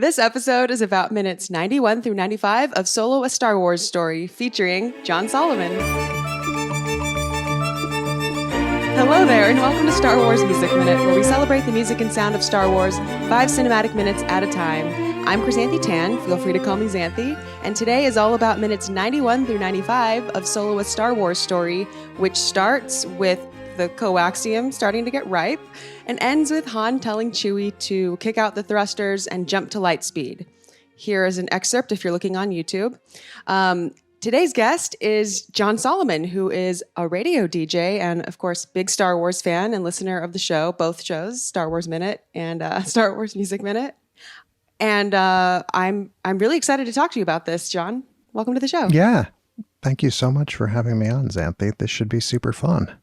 This episode is about minutes 91 through 95 of Solo: A Star Wars Story, featuring Jon Solomon. Hello there, and welcome to Star Wars Music Minute, where we celebrate the music and sound of Star Wars 5 cinematic minutes at a time. I'm Xanthe and Jon, feel free to call me Xanthe, and today is all about minutes 91 through 95 of Solo: A Star Wars Story, which starts with the coaxium starting to get ripe and ends with Han telling Chewie to kick out the thrusters and jump to light speed. Here is an excerpt if you're looking on YouTube. Today's guest is Jon Solomon, who is a radio DJ and, of course, big Star Wars fan and listener of the show, both shows, Star Wars Minute and Star Wars Music Minute. And I'm really excited to talk to you about this, Jon. Welcome to the show. Yeah. Thank you so much for having me on, Xanthe. This should be super fun.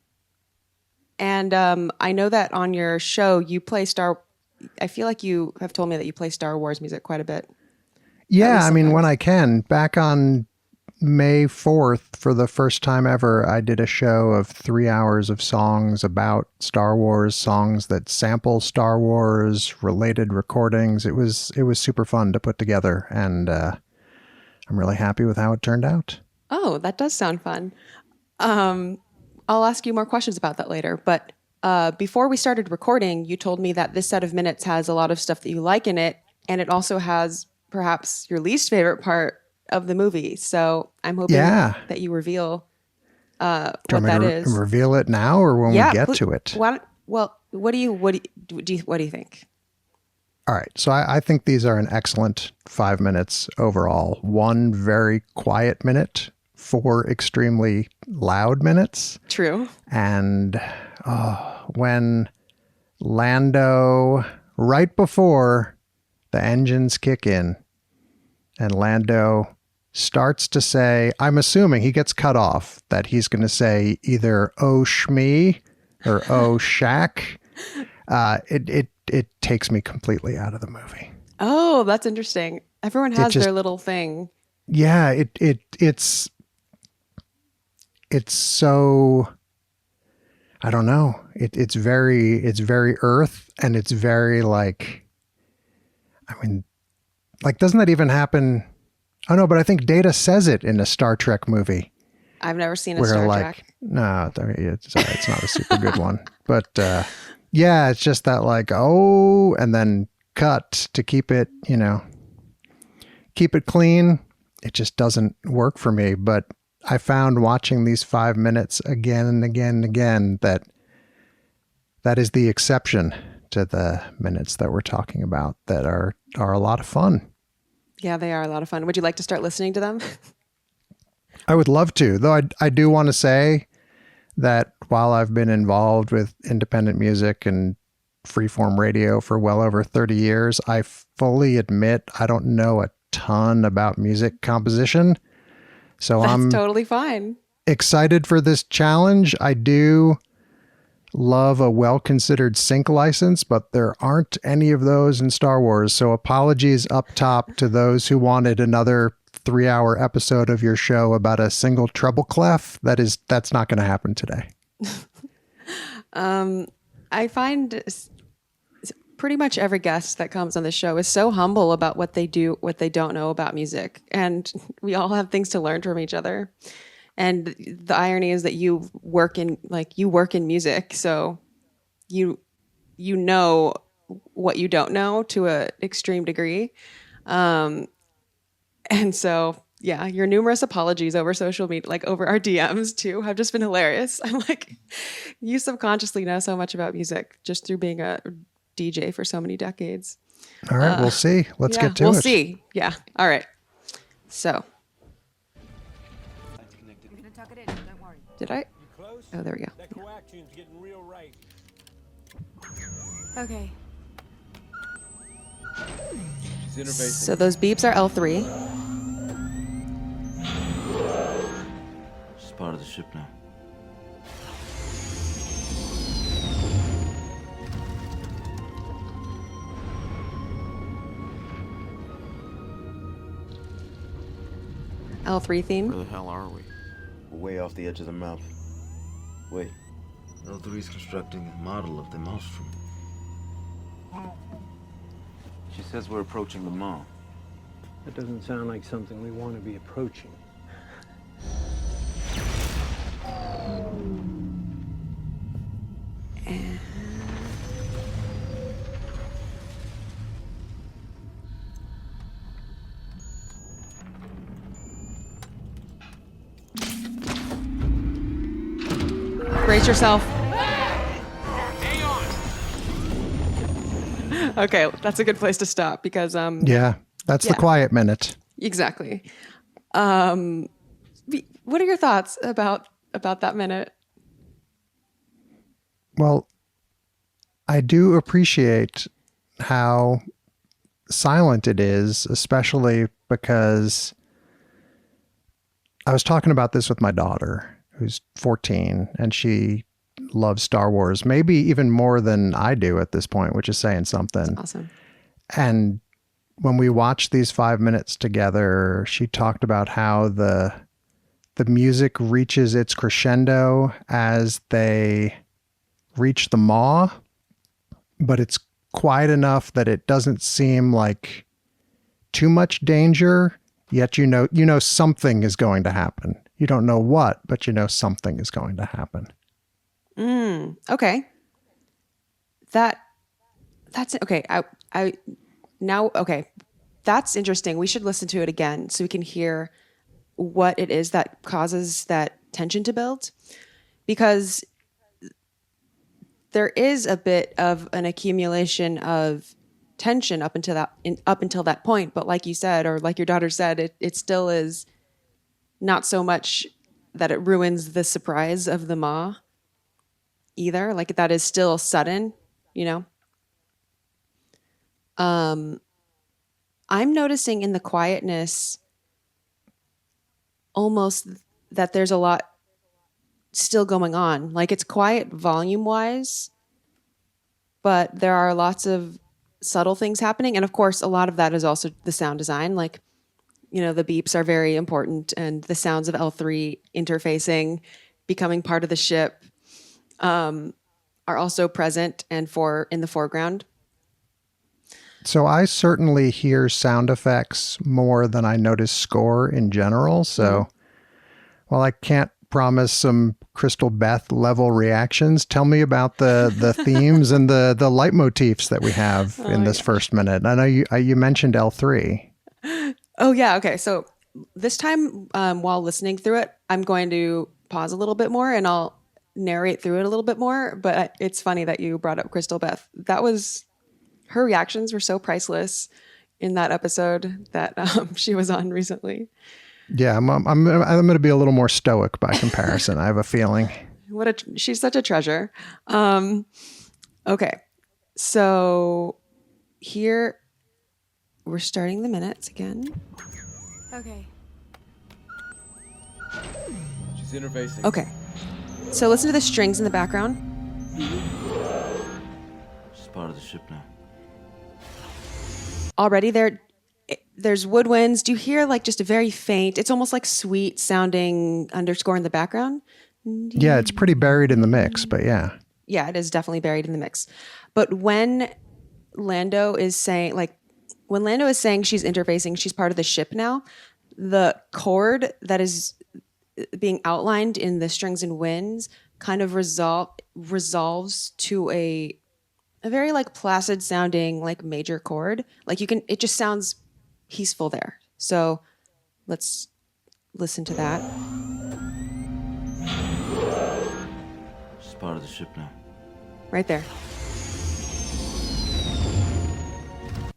And I know that on your show, you play I feel like you have told me that you play Star Wars music quite a bit. Yeah, I mean, when I can. Back on May 4th, for the first time ever, I did a show of 3 hours of songs about Star Wars, songs that sample Star Wars, related recordings. It was super fun to put together, and I'm really happy with how it turned out. Oh, that does sound fun. I'll ask you more questions about that later. But before we started recording, you told me that this set of minutes has a lot of stuff that you like in it, and it also has perhaps your least favorite part of the movie. So I'm hoping that you reveal what that is. Reveal it now, or when we get to it? What do you think? All right. So I think these are an excellent 5 minutes overall. 1 very quiet minute, 4 extremely loud minutes. True. And when Lando, right before the engines kick in, and Lando starts to say, I'm assuming he gets cut off, that he's going to say either "Oh Shmee" or "Oh Shaq." It takes me completely out of the movie. Oh, that's interesting. Everyone has their little thing. Yeah, it's so, I don't know. It's very Earth, and it's very doesn't that even happen? Oh no, but I think Data says it in a Star Trek movie. I've never seen a Star Trek. No, it's not a super good one. But yeah, it's just that and then cut to keep it clean. It just doesn't work for me. But I found watching these 5 minutes again and again and again that is the exception to the minutes that we're talking about that are a lot of fun. Yeah, they are a lot of fun. Would you like to start listening to them? I would love to, though I do want to say that while I've been involved with independent music and freeform radio for well over 30 years, I fully admit I don't know a ton about music composition. So I'm totally fine. Excited for this challenge. I do love a well-considered sync license, but there aren't any of those in Star Wars. So apologies up top to those who wanted another 3-hour episode of your show about a single treble clef. That's not going to happen today. I find pretty much every guest that comes on the show is so humble about what they do, what they don't know about music. And we all have things to learn from each other. And the irony is that you work in music. So you know what you don't know to an extreme degree. And so, yeah, your numerous apologies over social media, over our DMs too, have just been hilarious. I'm you subconsciously know so much about music just through being a DJ for so many decades. All right, we'll see. Let's get to it. We'll see. Yeah. All right. So. Did I? Oh, there we go. That coaxium's getting real right. Okay. So those beeps are L3. She's part of the ship now. L3 theme. Where the hell are we? We're way off the edge of the map. Wait. L3 is constructing a model of the maelstrom. She says we're approaching the mall. That doesn't sound like something we want to be approaching. Brace yourself. Okay, that's a good place to stop because Yeah, that's the Yeah. quiet minute. exactly. What are your thoughts about that minute? Well, I do appreciate how silent it is, especially because I was talking about this with my daughter, who's 14, and she loves Star Wars, maybe even more than I do at this point, which is saying something. Awesome. And when we watched these 5 minutes together, she talked about how the music reaches its crescendo as they reach the maw, but it's quiet enough that it doesn't seem like too much danger, yet you know something is going to happen. You don't know what, but you know something is going to happen. Okay. That's okay. Okay. That's interesting. We should listen to it again so we can hear what it is that causes that tension to build, because there is a bit of an accumulation of tension up until that point. But like you said, or like your daughter said, it still is not so much that it ruins the surprise of the maw either. Like that is still sudden, you know? I'm noticing in the quietness almost that there's a lot still going on. Like it's quiet volume wise, but there are lots of subtle things happening. And of course, a lot of that is also the sound design. Like, you know, the beeps are very important, and the sounds of L3 interfacing, becoming part of the ship, are also present and in the foreground. So I certainly hear sound effects more than I notice score in general. So while I can't promise some Crystal Beth level reactions, tell me about the themes and the leitmotifs that we have in this first minute. I know you mentioned L3. Oh, yeah. Okay. So this time, while listening through it, I'm going to pause a little bit more and I'll narrate through it a little bit more. But it's funny that you brought up Crystal Beth. Her reactions were so priceless in that episode that she was on recently. Yeah, I'm going to be a little more stoic by comparison. I have a feeling. She's such a treasure. Okay. So here we're starting the minutes again. Okay. She's interfacing. Okay. So listen to the strings in the background. She's part of the ship now. Already there's woodwinds. Do you hear like just a very faint, it's almost like sweet sounding underscore in the background? Yeah, it's pretty buried in the mix, but yeah. Yeah, it is definitely buried in the mix. But when Lando is saying she's interfacing, she's part of the ship now, the chord that is being outlined in the strings and winds kind of resolves to a very like placid sounding like major chord. Like it just sounds peaceful there. So let's listen to that. She's part of the ship now. Right there.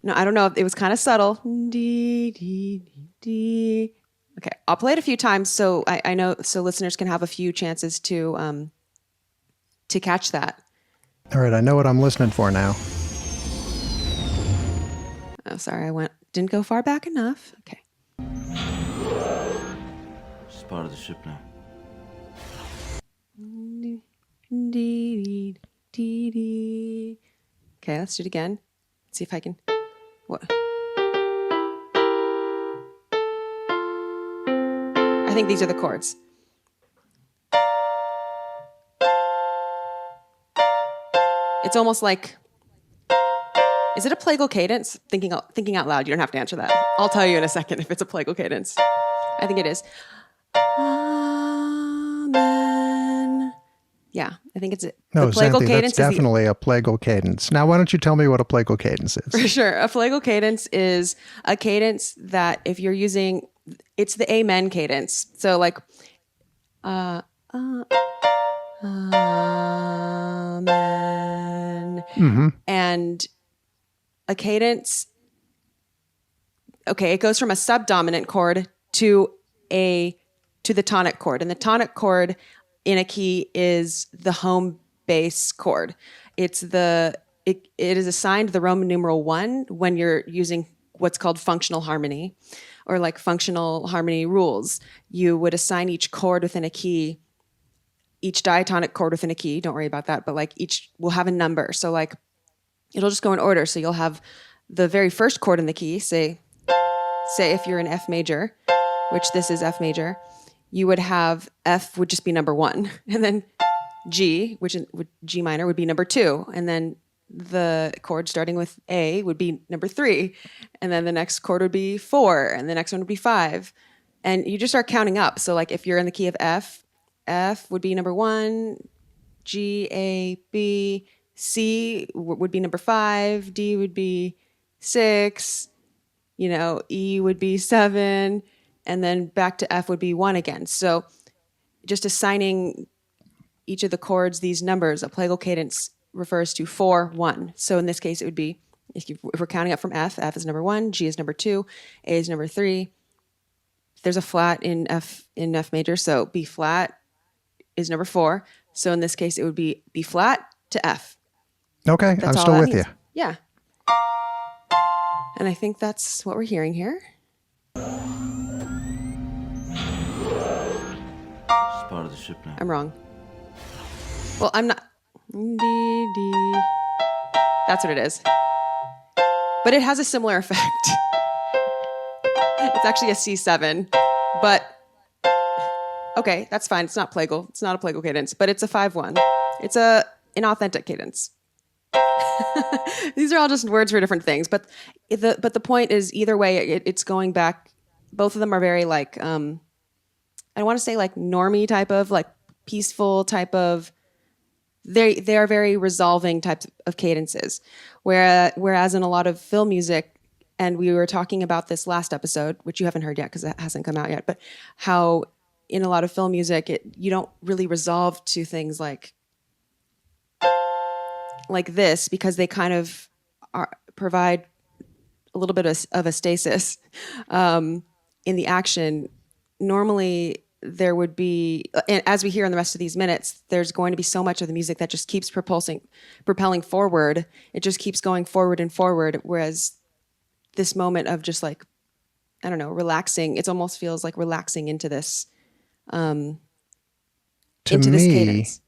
No, I don't know. It was kind of subtle. Dee, dee, dee, dee. Okay, I'll play it a few times so I know, so listeners can have a few chances to catch that. All right, I know what I'm listening for now. Oh, sorry, didn't go far back enough. Okay. She's part of the ship now. Dee, dee, dee, dee. Okay, let's do it again. See if I can. What? I think these are the chords. It's almost like Is it a plagal cadence? Thinking out loud. You don't have to answer that. I'll tell you in a second if it's a plagal cadence. I think it is. Amen. Yeah, I think it's it. No, the plagal Xanthe, cadence that's is definitely a plagal cadence. Now, why don't you tell me what a plagal cadence is? for sure. A plagal cadence is a cadence that if you're using, it's the amen cadence. So like, amen. Mm-hmm. And a cadence, okay, it goes from a subdominant chord to the tonic chord. And the tonic chord in a key is the home bass chord. It is assigned the Roman numeral 1 when you're using what's called functional harmony, or like functional harmony rules. You would assign each chord within a key, each diatonic chord within a key, don't worry about that, but like each will have a number. So like it'll just go in order. So you'll have the very first chord in the key, say if you're in F major, which this is F major, you would have F would just be number 1, and then G, which G minor would be number 2, and then the chord starting with A would be number 3, and then the next chord would be 4, and the next one would be 5, and you just start counting up. So like if you're in the key of F, F would be number 1, G, A, B, C would be number 5, D would be 6, E would be 7, and then back to F would be 1 again. So just assigning each of the chords these numbers, a plagal cadence refers to 4, 1. So in this case, it would be, if we're counting up from F, F is number 1, G is number 2, A is number 3. There's a flat in F major, so B flat is number 4. So in this case, it would be B flat to F. Okay, That's I'm all still that with means. you. Yeah. And I think that's what we're hearing here. She's part of the ship now. I'm wrong. Well, I'm not. D, D. That's what it is. But it has a similar effect. It's actually a C7, but okay, that's fine. It's not plagal. It's not a plagal cadence, but it's a 5-1. It's an inauthentic cadence. These are all just words for different things, but the point is, either way, it's going back. Both of them are very like I want to say like normie type of, like peaceful type of. They are very resolving types of cadences, whereas in a lot of film music, and we were talking about this last episode, which you haven't heard yet because it hasn't come out yet, but how in a lot of film music you don't really resolve to things like this, because they kind of provide a little bit of a stasis in the action. Normally, there would be, and as we hear in the rest of these minutes, there's going to be so much of the music that just keeps propelling forward. It just keeps going forward and forward. Whereas this moment of just like, I don't know, relaxing, it almost feels like relaxing into this, To into this me, cadence.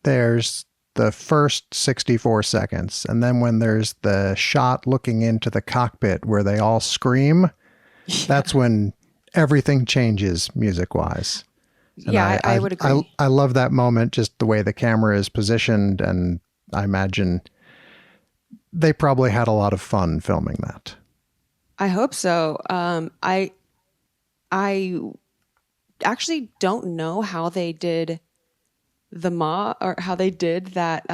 There's the first 64 seconds, and then when there's the shot looking into the cockpit where they all scream, that's when everything changes music-wise. And Yeah, I would agree. I love that moment, just the way the camera is positioned, and I imagine they probably had a lot of fun filming that. I hope so. I actually don't know how they did or how they did that.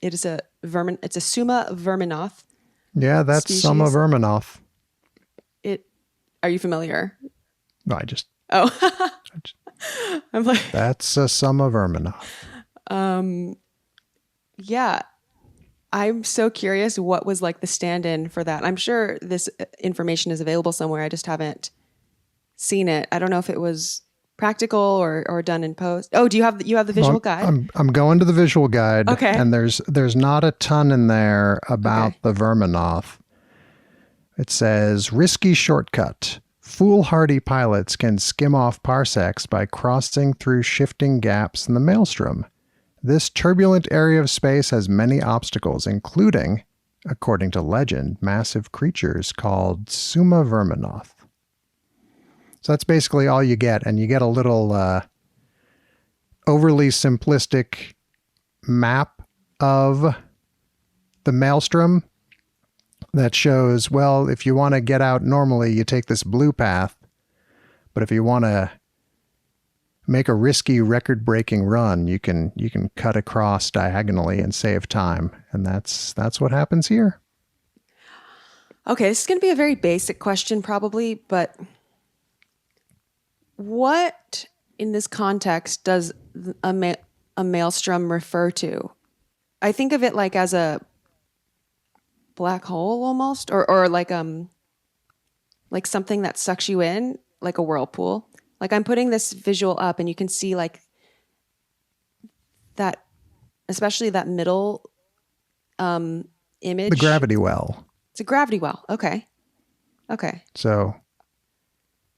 It's a Summa verminoth. Yeah, that's Species. Summa verminoth. Are you familiar? No, Oh, I'm like, that's a Summa verminoth. yeah. I'm so curious what was like the stand-in for that. I'm sure this information is available somewhere. I just haven't seen it. I don't know if it was practical or done in post. Oh, do you have the visual guide? I'm going to the visual guide. Okay. And there's not a ton in there about the verminoth. It says, risky shortcut. Foolhardy pilots can skim off parsecs by crossing through shifting gaps in the maelstrom. This turbulent area of space has many obstacles, including, according to legend, massive creatures called Summa verminoth. So that's basically all you get, and you get a little overly simplistic map of the maelstrom that shows, well, if you want to get out normally, you take this blue path. But if you want to make a risky record-breaking run, you can cut across diagonally and save time. And that's what happens here. Okay, this is going to be a very basic question probably, but what in this context does a maelstrom refer to? I think of it like as a black hole almost, or like something that sucks you in, like a whirlpool. Like I'm putting this visual up and you can see like that, especially that middle image. The gravity well. It's a gravity well. Okay. So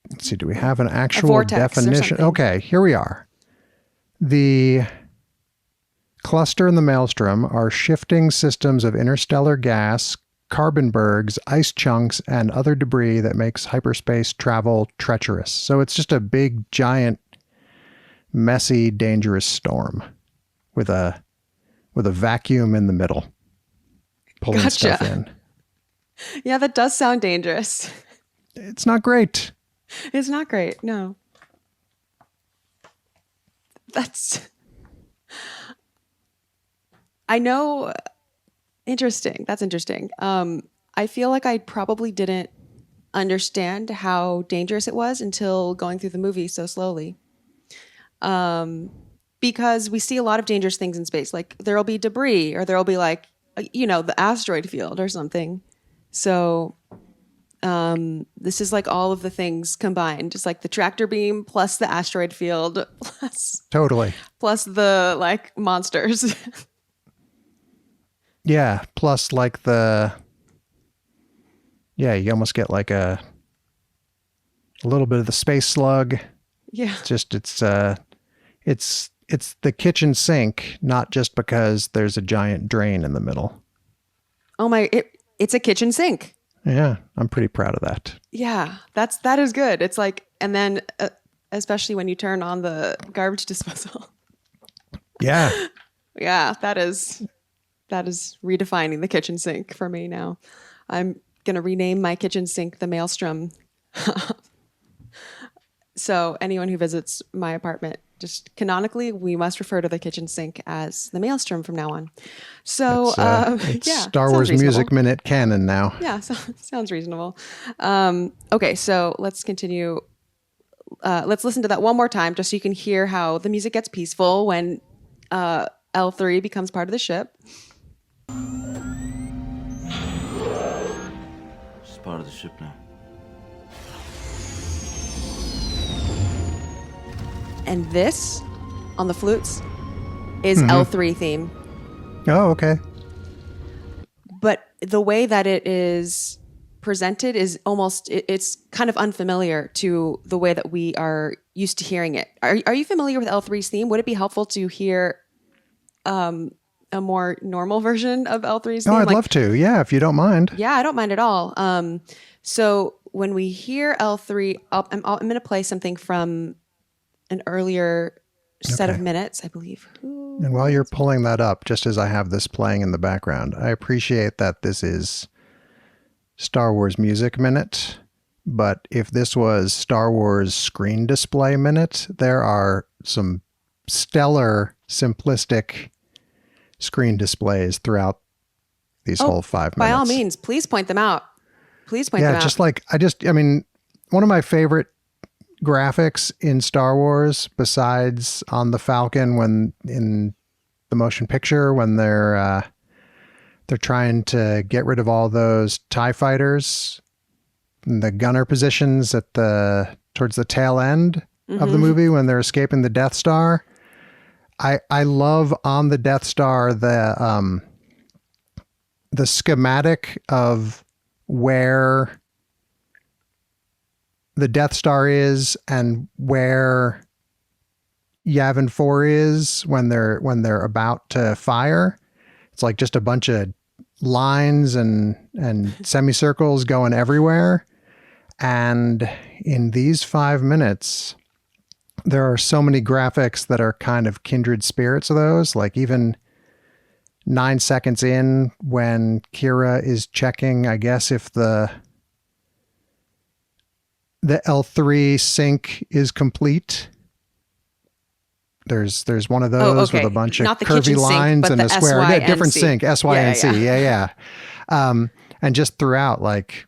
let's see, do we have an actual definition? Okay, here we are. The cluster and the maelstrom are shifting systems of interstellar gas, carbon bergs, ice chunks, and other debris that makes hyperspace travel treacherous. So it's just a big, giant, messy, dangerous storm with a vacuum in the middle, pulling stuff in. Yeah, that does sound dangerous. It's not great. It's not great. No. I know. Interesting. That's interesting. I feel like I probably didn't understand how dangerous it was until going through the movie so slowly. Because we see a lot of dangerous things in space. Like there'll be debris or there'll be like, the asteroid field or something. So this is like all of the things combined, just like the tractor beam plus the asteroid field plus the like monsters. Yeah, plus like you almost get like a little bit of the space slug. Yeah. It's the kitchen sink, not just because there's a giant drain in the middle. Oh my, it's a kitchen sink. Yeah, I'm pretty proud of that. Yeah, that is good. It's like, and then especially when you turn on the garbage disposal. Yeah. Yeah, that is redefining the kitchen sink for me now. I'm going to rename my kitchen sink the Maelstrom. So anyone who visits my apartment, just canonically, we must refer to the kitchen sink as the Maelstrom from now on. So, it's Star Wars Music Minute canon now. Yeah, sounds reasonable. Okay, so let's continue. Let's listen to that one more time just so you can hear how the music gets peaceful when L3 becomes part of the ship. She's part of the ship now. And this, on the flutes, is L3 theme. Oh, okay. But the way that it is presented is almost, it's kind of unfamiliar to the way that we are used to hearing it. Are you familiar with L3's theme? Would it be helpful to hear a more normal version of L3's theme? Oh, I'd love to. Yeah, if you don't mind. Yeah, I don't mind at all. So when we hear L3, I'm going to play something from an earlier set of minutes, I believe. And while you're pulling that up, just as I have this playing in the background, I appreciate that this is Star Wars Music Minute, but if this was Star Wars Screen Display Minute, there are some stellar, simplistic screen displays throughout these whole 5 minutes. By all means, please point them out. Please point them out. Yeah, one of my favorite graphics in Star Wars, besides on the Falcon when in the motion picture, when they're trying to get rid of all those TIE fighters, the gunner positions towards the tail end of the movie when they're escaping the Death Star. I love on the Death Star the schematic of where the Death Star is and where Yavin 4 is when they're about to fire. It's like just a bunch of lines and semicircles going everywhere. And in these 5 minutes, there are so many graphics that are kind of kindred spirits of those. Like even 9 seconds in when Kira is checking, I guess, if the L3 sync is complete. There's one of those with a bunch of Not the curvy kitchen lines sink, and but a the square. Yeah, SYNC. different sink, SYNC. Yeah. And just throughout, like,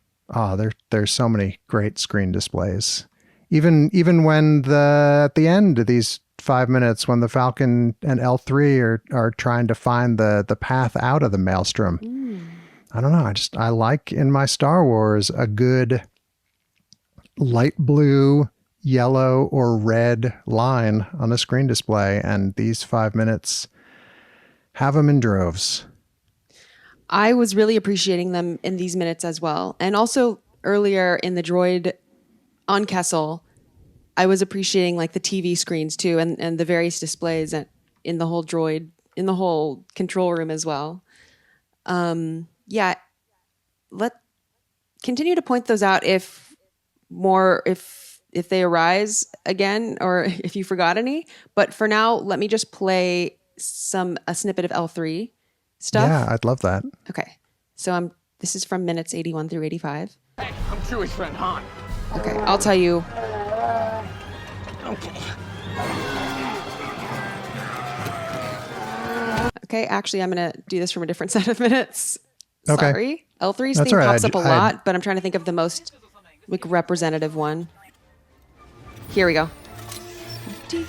there's so many great screen displays. Even when at the end of these 5 minutes, when the Falcon and L3 are trying to find the path out of the maelstrom. I don't know. I like in my Star Wars a good light blue, yellow, or red line on a screen display, and these 5 minutes have them in droves. I was really appreciating them in these minutes as well. And also earlier in the droid on Kessel, I was appreciating like the TV screens too and the various displays in the whole droid, in the whole control room as well. Continue to point those out if they arise again or if you forgot any. But for now, let me just play a snippet of L3 stuff. Yeah, I'd love that. Okay. So this is from minutes 81 through 85. Hey, I'm Chewie's friend Han. Okay, I'll tell you. Okay. Okay, actually, I'm going to do this from a different set of minutes. Okay. Sorry. L3's That's theme all right. pops up a lot, but I'm trying to think of the most like representative one. Here we go. I'm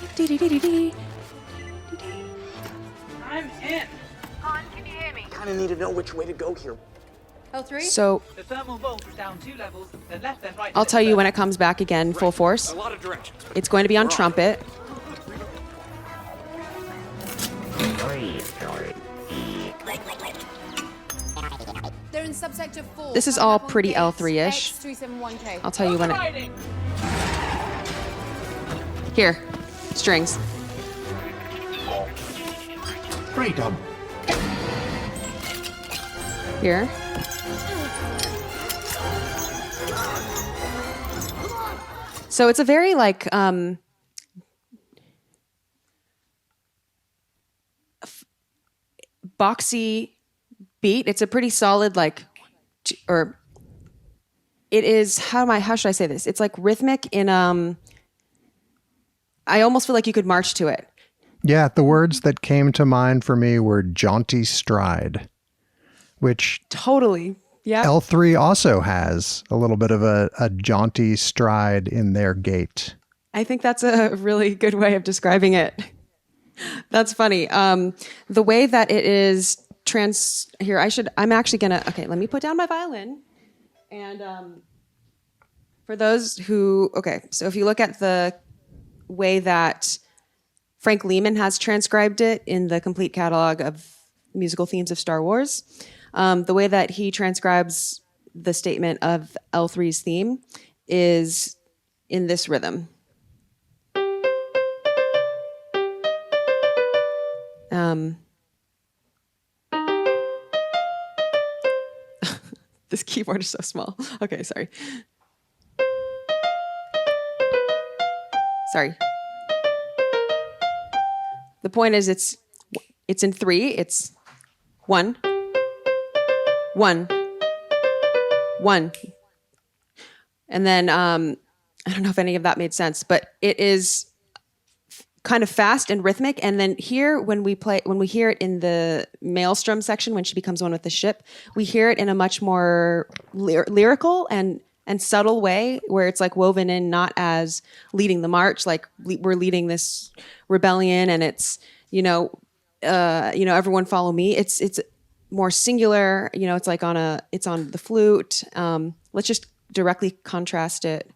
in. Han, can you hear me? Kind of need to know which way to go here. L3? So The thermal volt is down 2 levels, then left, then right. I'll tell you when it comes back again, full force. A lot of directions. It's going to be on trumpet. They're in subsector 4. This is all pretty L3-ish. X371K. I'll tell you when it... Riding. Here, strings. Freedom. Here. So it's a very like boxy beat. It's a pretty solid like, or it is how should I say this? It's like rhythmic in I almost feel like you could march to it. Yeah, the words that came to mind for me were jaunty stride, which Totally. Yeah. L3 also has a little bit of a jaunty stride in their gait. I think that's a really good way of describing it. That's funny. The way that it is I'm actually gonna, okay, let me put down my violin. And for those who, okay, so if you look at the way that Frank Lehman has transcribed it in the complete catalog of musical themes of Star Wars, the way that he transcribes the statement of L3's theme is in this rhythm. This keyboard is so small. Okay, sorry. Sorry. The point is it's in 3. It's 1, 1, 1. And then I don't know if any of that made sense, but it is kind of fast and rhythmic. And then here, when we hear it in the maelstrom section, when she becomes one with the ship, we hear it in a much more lyrical and subtle way, where it's like woven in, not as leading the march, like we're leading this rebellion, and it's everyone follow me. It's more singular. It's like it's on the flute. Let's just directly contrast it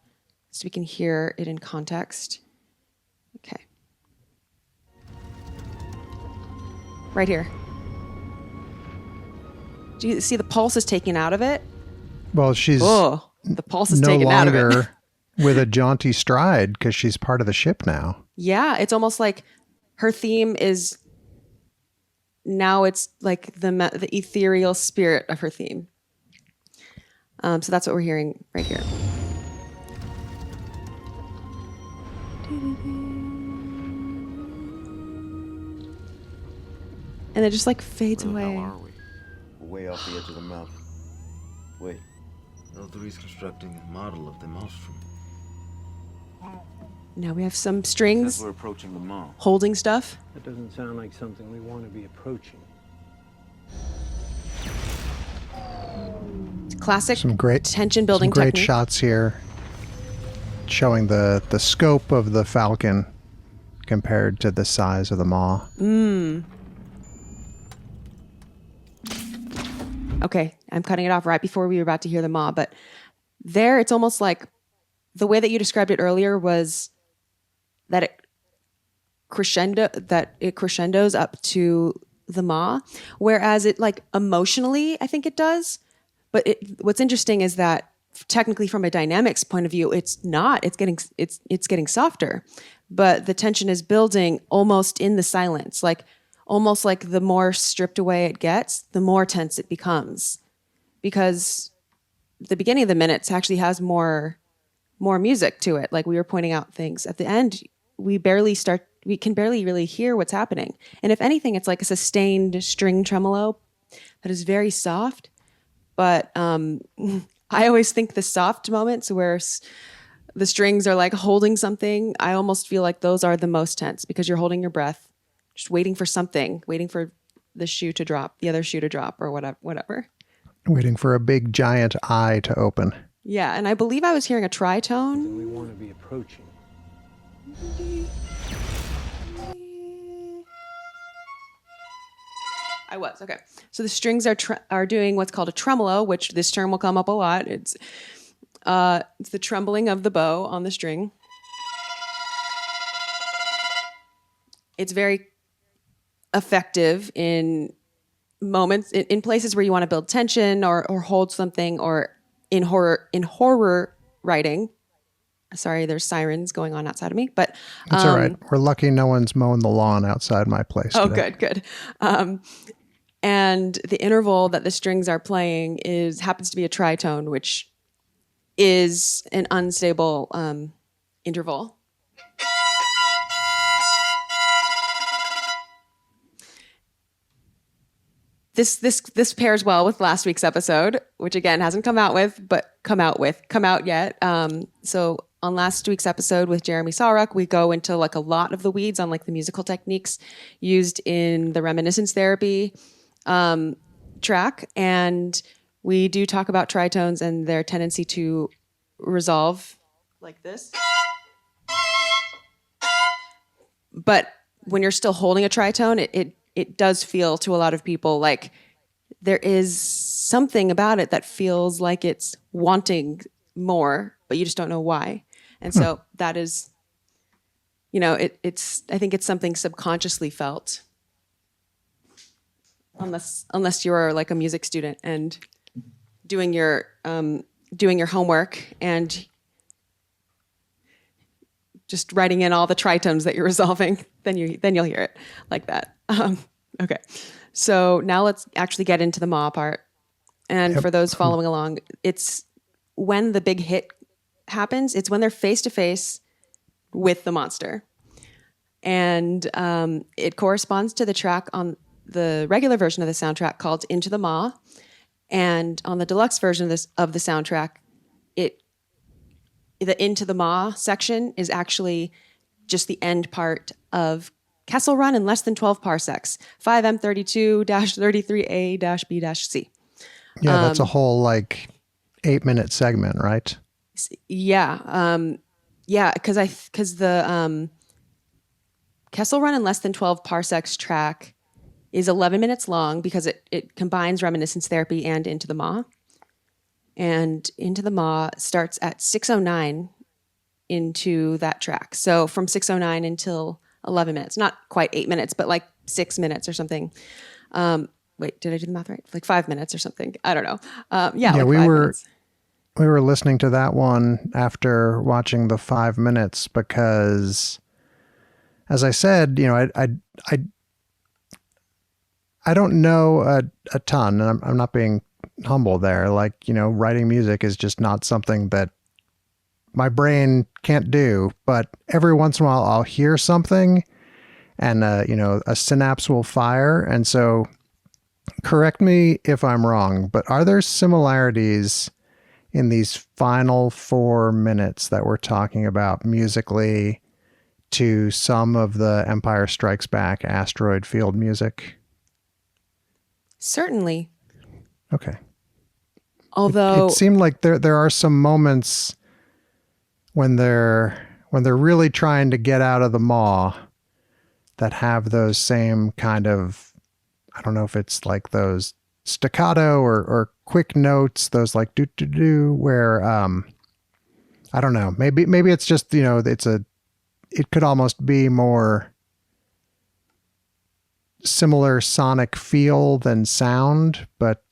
so we can hear it in context. Okay. Right here. Do you see the pulse is taken out of it? Well, she's The pulse is no taken out of it. longer with a jaunty stride because she's part of the ship now. Yeah, it's almost like her theme is now it's like the ethereal spirit of her theme. So that's what we're hearing right here. And it just like fades Where the away. hell are we? We're way off the edge of the map. Wait. L3 is constructing a model of the maelstrom. Now we have some Says strings we're approaching the mall. holding stuff. That doesn't sound like something we want to be approaching. Classic Some great tension building some great technique. shots here showing the scope of the Falcon compared to the size of the Maw. Okay, I'm cutting it off right before we were about to hear the Maw, but there it's almost like the way that you described it earlier was that it crescendos up to the Maw, whereas it like emotionally, I think it does. But what's interesting is that technically from a dynamics point of view, it's not. It's getting softer, but the tension is building almost in the silence, like almost like the more stripped away it gets, the more tense it becomes, because the beginning of the minutes actually has more music to it. Like we were pointing out things at the end, we can barely really hear what's happening, and if anything, it's like a sustained string tremolo that is very soft. But I always think the soft moments where the strings are like holding something, I almost feel like those are the most tense because you're holding your breath, just waiting for something, waiting for the shoe to drop, the other shoe to drop, or whatever. Waiting for a big giant eye to open. Yeah, and I believe I was hearing a tritone. Something we want to be approaching. I was, okay. So the strings are doing what's called a tremolo, which this term will come up a lot. It's the trembling of the bow on the string. It's very effective in moments, in places where you want to build tension or hold something, or in horror writing. Sorry, there's sirens going on outside of me, but It's all right. We're lucky no one's mowing the lawn outside my place oh, today. good. And the interval that the strings are playing happens to be a tritone, which is an unstable interval. This pairs well with last week's episode, which again hasn't come out yet. So on last week's episode with Jeremy Saruk, we go into like a lot of the weeds on like the musical techniques used in the reminiscence therapy track, and we do talk about tritones and their tendency to resolve like this. But when you're still holding a tritone, it does feel to a lot of people like there is something about it that feels like it's wanting more, but you just don't know why. And so that is, I think it's something subconsciously felt. Unless you're like a music student and doing your homework and just writing in all the tritones that you're resolving, then you'll hear it like that. Okay, so now let's actually get into the Maw part. And for those following along, it's when the big hit happens. It's when they're face to face with the monster, and it corresponds to the track on the regular version of the soundtrack called Into the Maw, and on the deluxe version of the soundtrack, the Into the Maw section is actually just the end part of Kessel Run in less than 12 parsecs, 5M32-33A-B-C. Yeah, that's a whole like 8-minute segment, right? Yeah, because the Kessel Run in less than 12 parsecs track is 11 minutes long because it combines reminiscence therapy and Into the Maw. And Into the Maw starts at 6:09 into that track. So from 6:09 until 11 minutes, not quite 8 minutes, but like 6 minutes or something. Wait, did I do the math right? Like 5 minutes or something. I don't know. Yeah, like we 5 were minutes. We were listening to that one after watching the 5 minutes because, as I said, I don't know a ton, and I'm not being humble there. Like, writing music is just not something that my brain can't do. But every once in a while I'll hear something and a synapse will fire. And so, correct me if I'm wrong, but are there similarities in these final 4 minutes that we're talking about musically to some of the Empire Strikes Back asteroid field music? Certainly. Okay. Although it seemed like there are some moments when they're really trying to get out of the maw that have those same kind of, I don't know if it's like those staccato or quick notes, those like do do do, where I don't know, maybe it's just, it could almost be more similar sonic feel than sound, but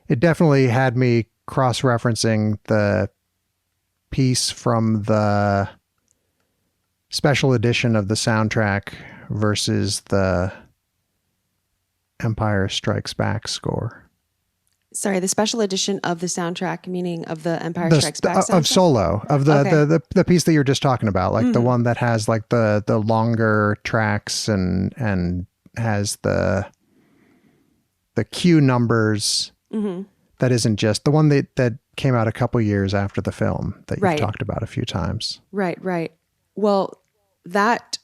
it definitely had me cross-referencing the piece from the special edition of the soundtrack versus the Empire Strikes Back score. Sorry, the special edition of the soundtrack, meaning of the Empire Strikes Back soundtrack? Of Solo, of the piece that you're just talking about, like the one that has like the longer tracks and has the cue numbers. That isn't just the one that came out a couple years after the film that you've talked about a few times. Right. Well, that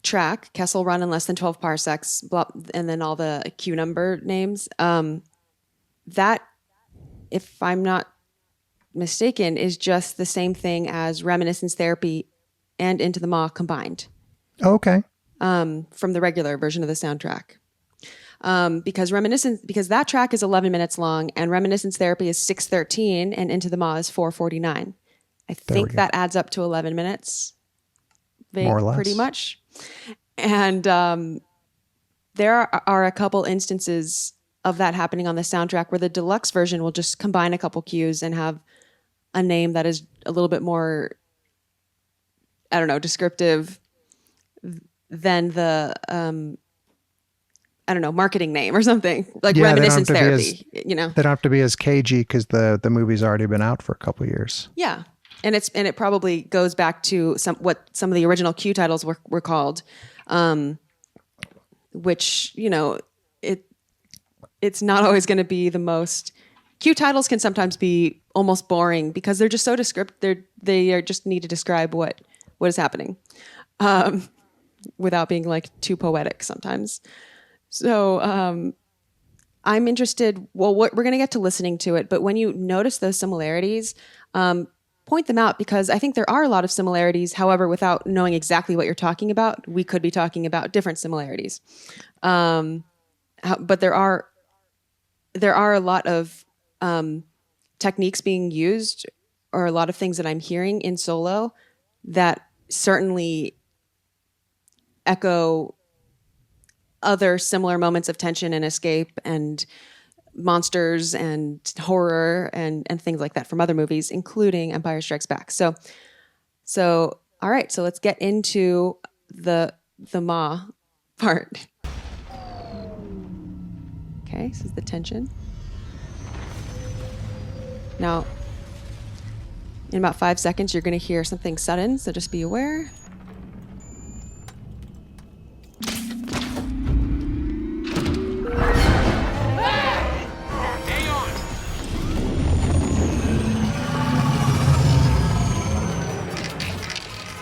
track, Kessel Run in less than 12 parsecs, blah, and then all the cue number names, that, if I'm not mistaken, is just the same thing as Reminiscence Therapy and Into the Maw combined. Okay. From the regular version of the soundtrack. Because that track is 11 minutes long and Reminiscence Therapy is 6:13 and Into the Maw is 4:49. I think that adds up to 11 minutes. More or less. Pretty much. And there are a couple instances of that happening on the soundtrack where the deluxe version will just combine a couple cues and have a name that is a little bit more, I don't know, descriptive than the, marketing name or something, like Reminiscence Therapy. They don't have to be as cagey because the movie's already been out for a couple years. Yeah. And it probably goes back to what some of the original cue titles were called, which, it's not always going to be the most. Cue titles can sometimes be almost boring because they're just so descriptive. They just need to describe what is happening, without being like too poetic sometimes. So I'm interested. Well, we're going to get to listening to it, but when you notice those similarities, point them out, because I think there are a lot of similarities. However, without knowing exactly what you're talking about, we could be talking about different similarities. But there are a lot of techniques being used, or a lot of things that I'm hearing in Solo that certainly echo other similar moments of tension and escape and monsters and horror and things like that from other movies, including Empire Strikes Back. So all right, so let's get into the maw part. Okay, this is the tension. Now, in about 5 seconds, you're going to hear something sudden, so just be aware.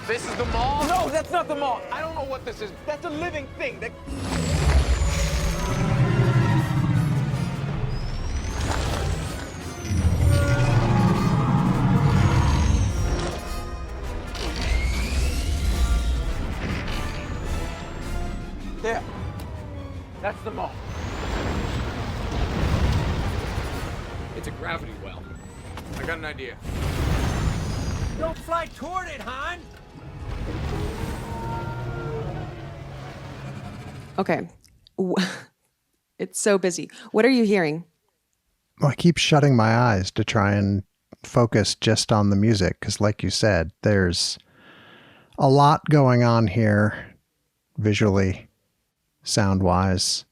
This is the mall? No, that's not the mall. I don't know what this is. That's a living thing. There. That's the mall. It's a gravity well. I got an idea. Don't fly toward it, Han! Okay. It's so busy. What are you hearing? Well, I keep shutting my eyes to try and focus just on the music, because like you said, there's a lot going on here visually, sound-wise,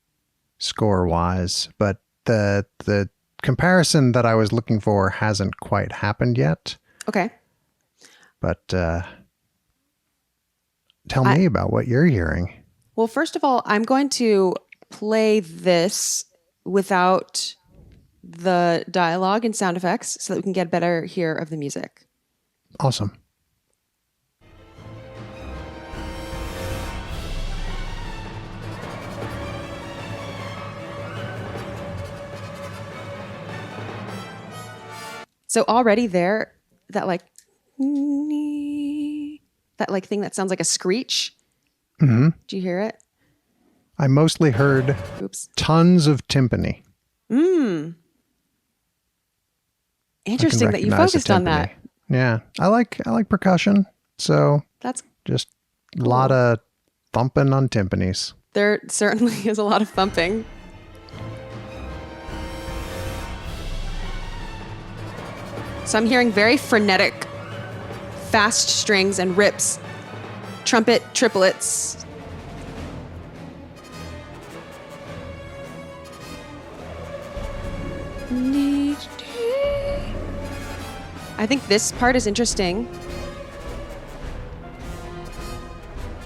score-wise, but the comparison that I was looking for hasn't quite happened yet. Okay. But tell me about what you're hearing. Well, first of all, I'm going to play this without the dialogue and sound effects so that we can get a better hear of the music. Awesome. So already there, that like thing that sounds like a screech. Mm-hmm. Do you hear it? I mostly heard tons of timpani. Interesting that you focused on that. Yeah, I like percussion, so That's just a lot of thumping on timpanis. There certainly is a lot of thumping. So I'm hearing very frenetic, fast strings and rips, trumpet triplets. I think this part is interesting.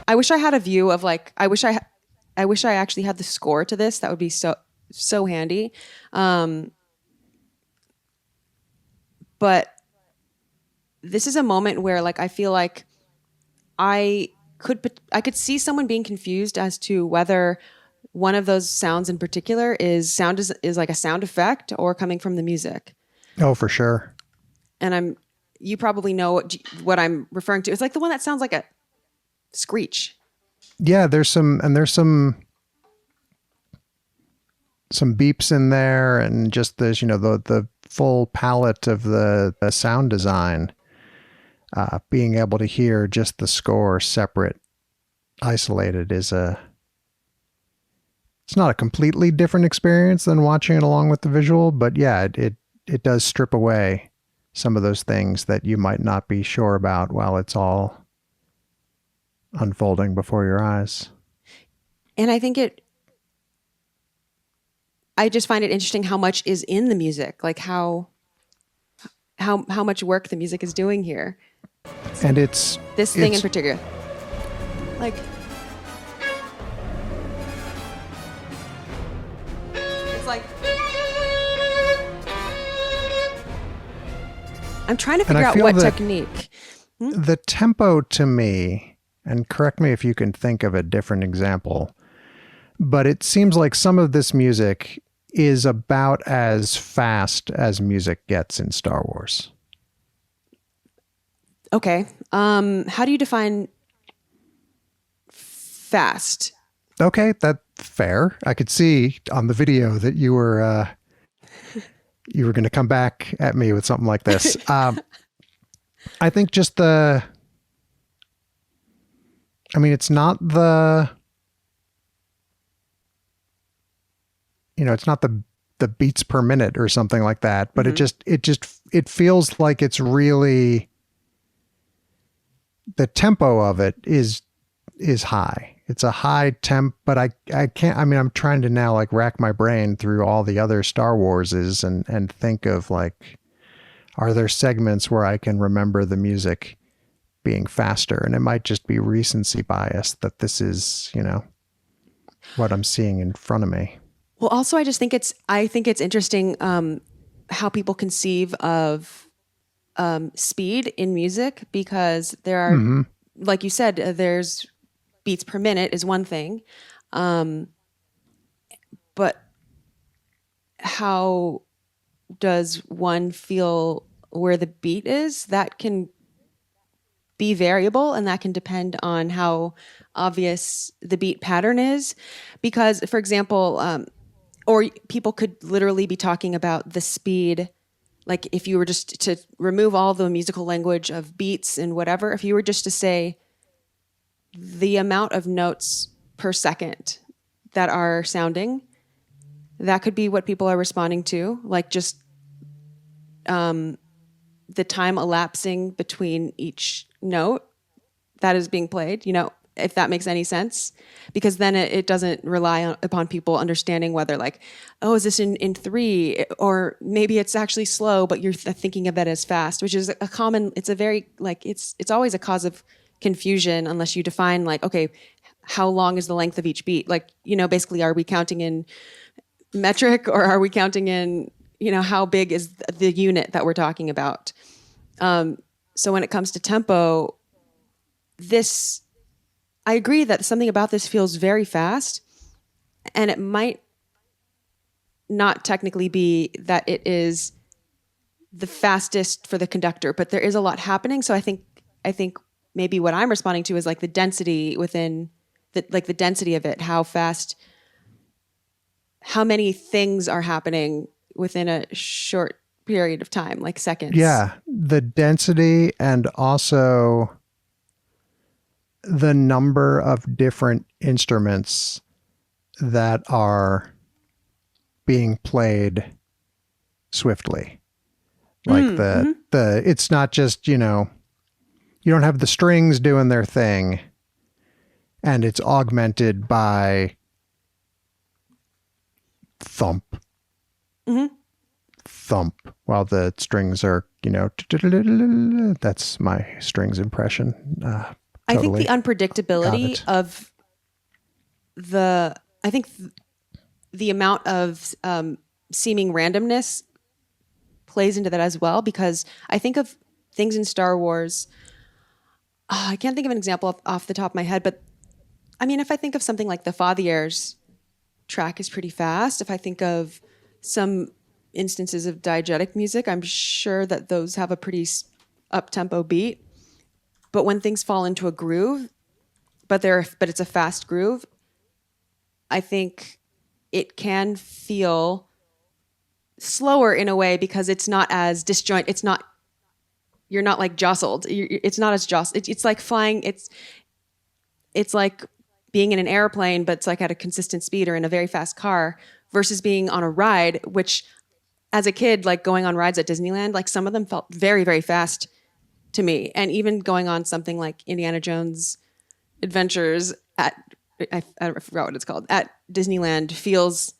I wish I had a view of like, I wish I actually had the score to this. That would be so handy. But this is a moment where like I feel like I could see someone being confused as to whether one of those sounds in particular is like a sound effect or coming from the music. Oh, for sure. And you probably know what I'm referring to. It's like the one that sounds like a screech. Yeah, there's some beeps in there, and just there's the full palette of the sound design. Being able to hear just the score separate, isolated it's not a completely different experience than watching it along with the visual, but yeah, it does strip away some of those things that you might not be sure about while it's all unfolding before your eyes. And I think I just find it interesting how much is in the music, like how much work the music is doing here. And it's this thing in particular. Like it's like I'm trying to figure out what technique. The tempo to me, and correct me if you can think of a different example, but it seems like some of this music is about as fast as music gets in Star Wars. Okay. How do you define fast? Okay, that's fair. I could see on the video that you were going to come back at me with something like this. I think just it's not it's not the beats per minute or something like that, but it feels like it's really, the tempo of it is high. It's a high temp, but I can't, I'm trying to now like rack my brain through all the other Star Warses and think of like, are there segments where I can remember the music being faster? And it might just be recency bias that this is, what I'm seeing in front of me. Well, also, I think it's interesting how people conceive of speed in music, because there are, like you said, there's beats per minute is one thing, but how does one feel where the beat is? That can be variable, and that can depend on how obvious the beat pattern is. Because, for example, or people could literally be talking about the speed, like if you were just to remove all the musical language of beats and whatever, if you were just to say the amount of notes per second that are sounding, that could be what people are responding to, like just the time elapsing between each note that is being played, if that makes any sense, because then it doesn't rely upon people understanding whether like, oh, is this in 3, or maybe it's actually slow, but you're thinking of it as fast, which is it's a very, like, it's always a cause of confusion unless you define like, okay, how long is the length of each beat? Like, basically, are we counting in metric or are we counting in, how big is the unit that we're talking about? So when it comes to tempo, I agree that something about this feels very fast, and it might not technically be that it is the fastest for the conductor, but there is a lot happening. So I think maybe what I'm responding to is like the density within the density of it, how fast, how many things are happening within a short period of time, like seconds. Yeah, the density and also the number of different instruments that are being played swiftly. Like it's not just, you don't have the strings doing their thing and it's augmented by thump, thump, while the strings are, that's my strings impression. I think the Totally unpredictability of the amount of seeming randomness plays into that as well, because I think of things in Star Wars. I can't think of an example off the top of my head, but I mean, if I think of something like the Fathier's track is pretty fast. If I think of some instances of diegetic music, I'm sure that those have a pretty up-tempo beat. But when things fall into a groove, but it's a fast groove, I think it can feel slower in a way because it's not as disjoint. You're not like jostled. It's not as jostled. It's like flying. It's like being in an airplane, but it's like at a consistent speed, or in a very fast car, versus being on a ride, which as a kid, like going on rides at Disneyland, like some of them felt very, very fast to me. And even going on something like Indiana Jones Adventures I forgot what it's called, at Disneyland feels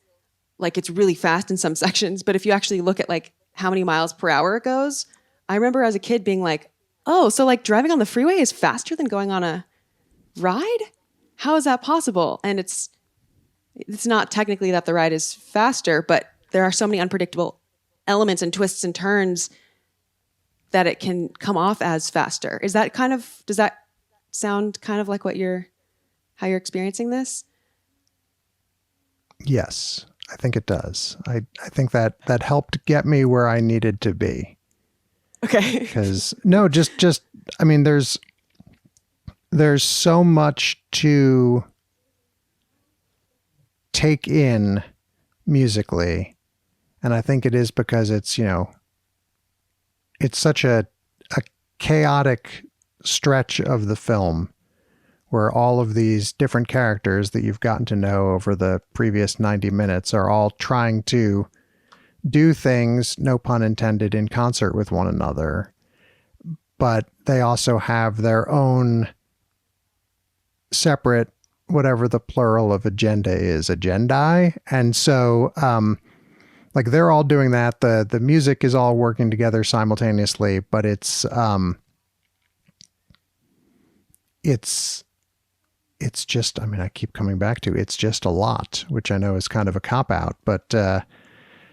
like it's really fast in some sections. But if you actually look at like how many miles per hour it goes, I remember as a kid being like, oh, so like driving on the freeway is faster than going on a ride? How is that possible? And it's not technically that the ride is faster, but there are so many unpredictable elements and twists and turns that it can come off as faster. Does that sound kind of like how you're experiencing this? Yes, I think it does. I think that helped get me where I needed to be. Okay. Because I mean, there's so much to take in musically, and I think it is because it's such a chaotic stretch of the film where all of these different characters that you've gotten to know over the previous 90 minutes are all trying to do things, no pun intended, in concert with one another. But they also have their own separate, whatever the plural of agenda is, agendai. And so, like they're all doing that. The music is all working together simultaneously, but it's just, I mean, I keep coming back to, it's just a lot, which I know is kind of a cop out, but,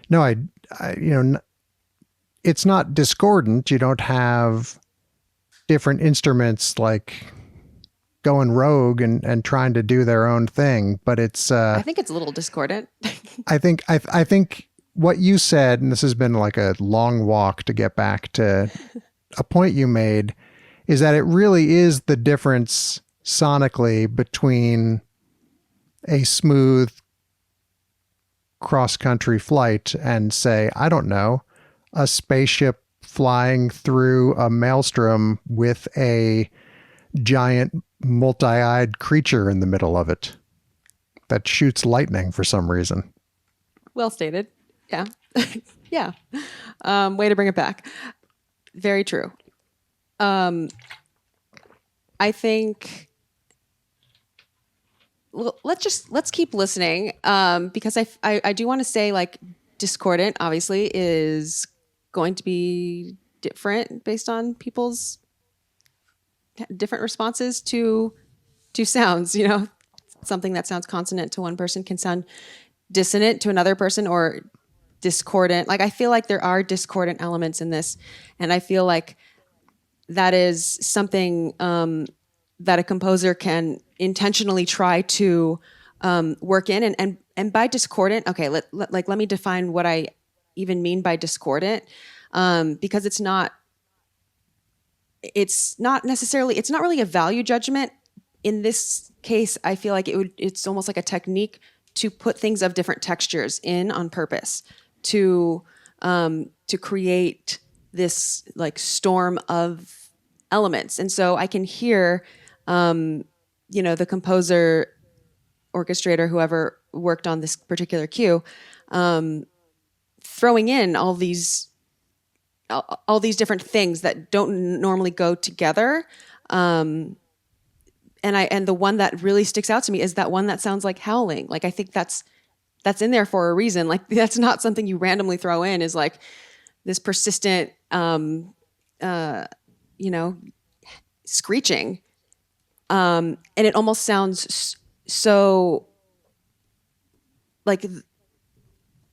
no, it's not discordant. You don't have different instruments like going rogue and trying to do their own thing, but it's, I think it's a little discordant. I think what you said, and this has been like a long walk to get back to a point you made, is that it really is the difference sonically between a smooth cross-country flight and, say, I don't know, a spaceship flying through a maelstrom with a giant multi-eyed creature in the middle of it that shoots lightning for some reason. Well stated. Yeah. Yeah. Way to bring it back. Very true. I think let's keep listening, because I do want to say, like, discordant obviously is going to be different based on people's different responses to sounds. something that sounds consonant to one person can sound dissonant to another person or discordant. Like I feel like there are discordant elements in this, and I feel like that is something that a composer can intentionally try to work in. And by discordant, okay, let me define what I even mean by discordant, because it's not really a value judgment. In this case, I feel like it's almost like a technique to put things of different textures in on purpose to create this like storm of elements. And so I can hear, the composer, orchestrator, whoever worked on this particular cue, throwing in all these different things that don't normally go together. And the one that really sticks out to me is that one that sounds like howling. Like I think that's in there for a reason. Like that's not something you randomly throw in, is like this persistent screeching. And it almost sounds so like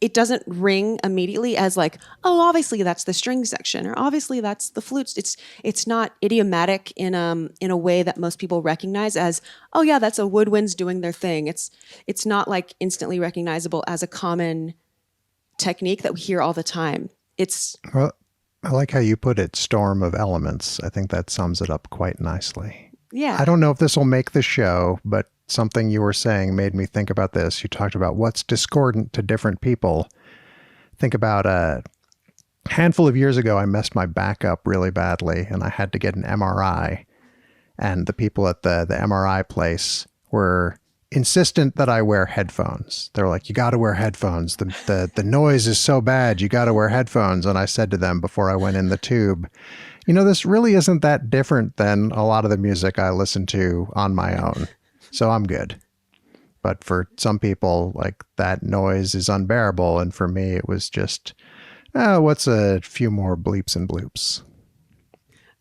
it doesn't ring immediately as like, oh, obviously that's the string section, or obviously that's the flutes. It's not idiomatic in a way that most people recognize as, oh yeah, that's a woodwinds doing their thing. It's not like instantly recognizable as a common technique that we hear all the time. Well, I like how you put it, storm of elements. I think that sums it up quite nicely. Yeah. I don't know if this will make the show, but something you were saying made me think about this. You talked about what's discordant to different people. Think about a handful of years ago, I messed my back up really badly and I had to get an MRI. And the people at the MRI place were insistent that I wear headphones. They're like, you got to wear headphones. The noise is so bad. You got to wear headphones. And I said to them before I went in the tube, this really isn't that different than a lot of the music I listen to on my own. So I'm good. But for some people, like that noise is unbearable. And for me, it was just, what's a few more bleeps and bloops?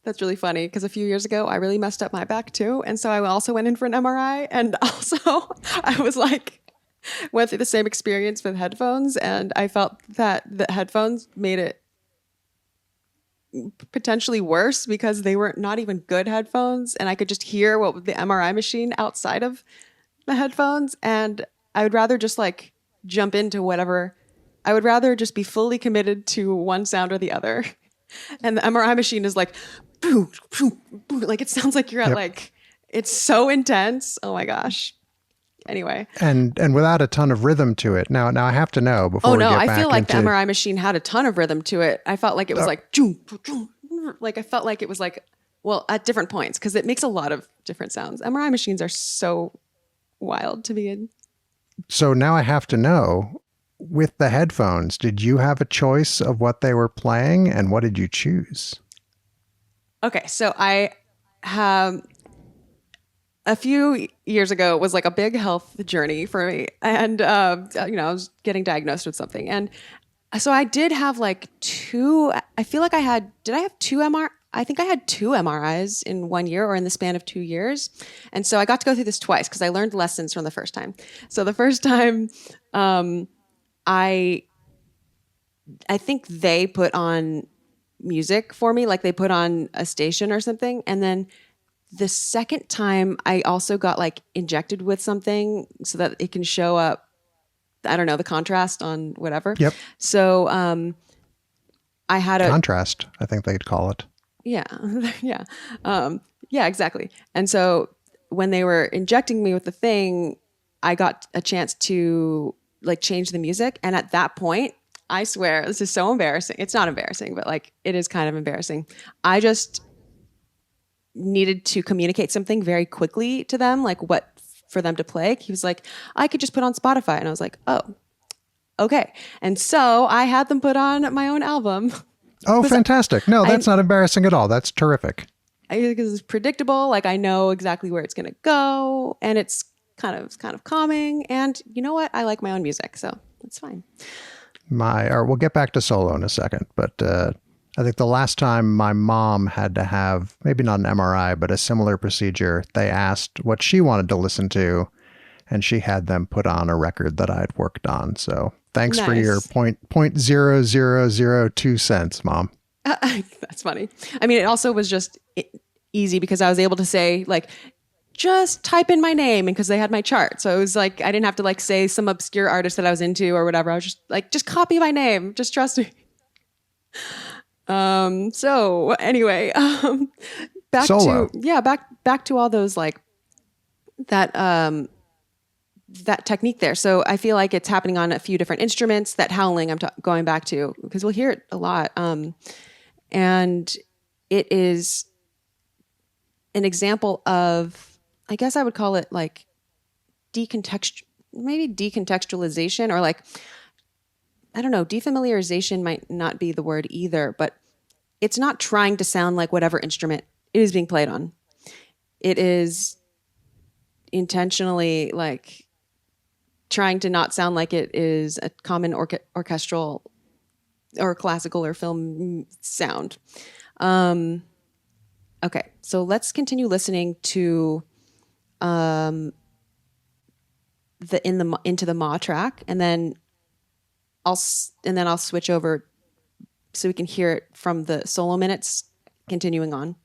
That's really funny because a few years ago, I really messed up my back too. And so I also went in for an MRI. And also I was like, went through the same experience with headphones. And I felt that the headphones made it potentially worse because they were not even good headphones. And I could just hear what the MRI machine outside of the headphones. And I would rather just like jump into whatever. I would rather just be fully committed to one sound or the other. And the MRI machine is like, boo, boo, boo. Like it sounds like you're at like, it's so intense. Oh my gosh. Anyway. And without a ton of rhythm to it. Now I have to know before we get back I feel like into... the MRI machine had a ton of rhythm to it. I felt like it was like, like I felt like it was like, well, at different points, because it makes a lot of different sounds. MRI machines are so wild to be in. So now I have to know, with the headphones, did you have a choice of what they were playing and what did you choose? Okay, so I have... A few years ago was like a big health journey for me. And, I was getting diagnosed with something. And so I did have like I think I had two MRIs in 1 year or in the span of 2 years. And so I got to go through this twice because I learned lessons from the first time. So the first time, I think they put on music for me, like they put on a station or something. And then the second time I also got like injected with something so that it can show up, I don't know, the contrast on whatever. Yep. So I had contrast, I think they'd call it. Yeah. Yeah. Yeah, exactly. And so when they were injecting me with the thing, I got a chance to like change the music. And at that point, I swear, this is so embarrassing. It's not embarrassing, but like it is kind of embarrassing. I just needed to communicate something very quickly to them, like what for them to play. He was like, I could just put on Spotify. And I was like, oh, okay. And so I had them put on my own album. Oh, fantastic. No, that's not embarrassing at all. That's terrific. Because it's predictable. Like I know exactly where it's going to go. And it's kind of calming. And you know what? I like my own music. So it's fine. We'll get back to solo in a second, but I think the last time my mom had to have, maybe not an MRI, but a similar procedure, they asked what she wanted to listen to. and she had them put on a record that I'd worked on. So thanks for Nice. your 0.0002 cents, Mom. That's funny. I mean, it also was just easy because I was able to say like, just type in my name, and because they had my chart. So it was like, I didn't have to like say some obscure artist that I was into or whatever. I was just like, just copy my name. Just trust me. So anyway, back Solo. to all those like that technique there. So I feel like it's happening on a few different instruments. That howling I'm going back to because we'll hear it a lot. And it is an example of, I guess I would call it like decontextualization, or like, I don't know, defamiliarization might not be the word either, but it's not trying to sound like whatever instrument it is being played on. It is intentionally like trying to not sound like it is a common orchestral or classical or film sound. Okay, so let's continue listening to into the Ma track, and then I'll switch over so we can hear it from the solo minutes continuing on.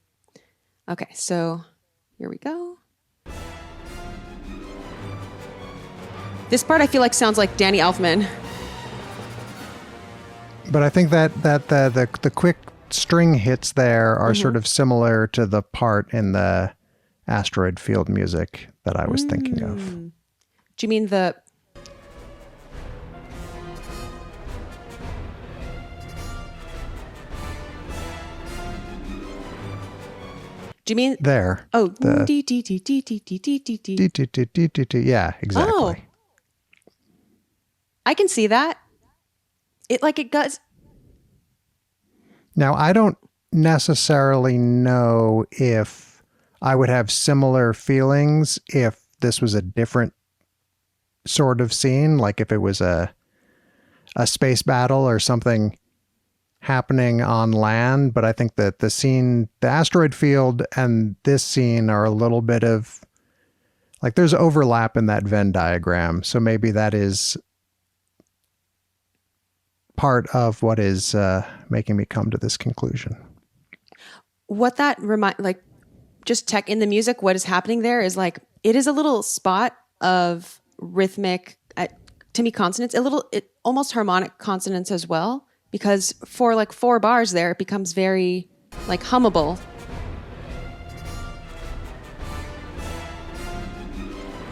Okay, so here we go. This part I feel like sounds like Danny Elfman. But I think that the quick string hits there are sort of similar to the part in the asteroid field music that I was thinking of. Do you mean the... Do you mean... There. Oh, The- Yeah, exactly. Oh. I can see that. It does. Now, I don't necessarily know if I would have similar feelings if this was a different sort of scene, like if it was a space battle or something happening on land. But I think that the scene, the asteroid field and this scene are a little bit of, like, there's overlap in that Venn diagram. So maybe that is part of what is making me come to this conclusion. What that just tech in the music, what is happening there is like, it is a little spot of rhythmic, to me, consonants, it almost harmonic consonants as well, because for like 4 bars there, it becomes very like hummable.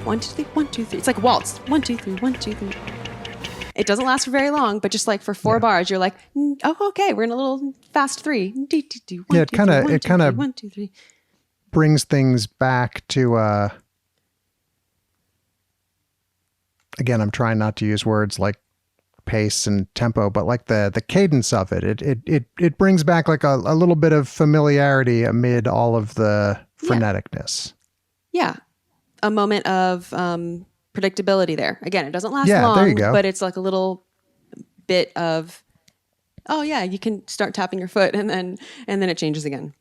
1, 2, 3, 1, 2, 3. It's like waltz. 1, 2, 3, 1, 2, 3. It doesn't last for very long, but just like for 4 bars, you're like, oh, okay, we're in a little fast 3. Yeah, it kind of 1, 2, 3. brings things back to again, I'm trying not to use words like pace and tempo, but like the cadence of it. It brings back like a little bit of familiarity amid all of the freneticness. Yeah. A moment of predictability there. Again, it doesn't last Yeah, long, there you go. but it's like a little bit of, oh yeah, you can start tapping your foot and then it changes again.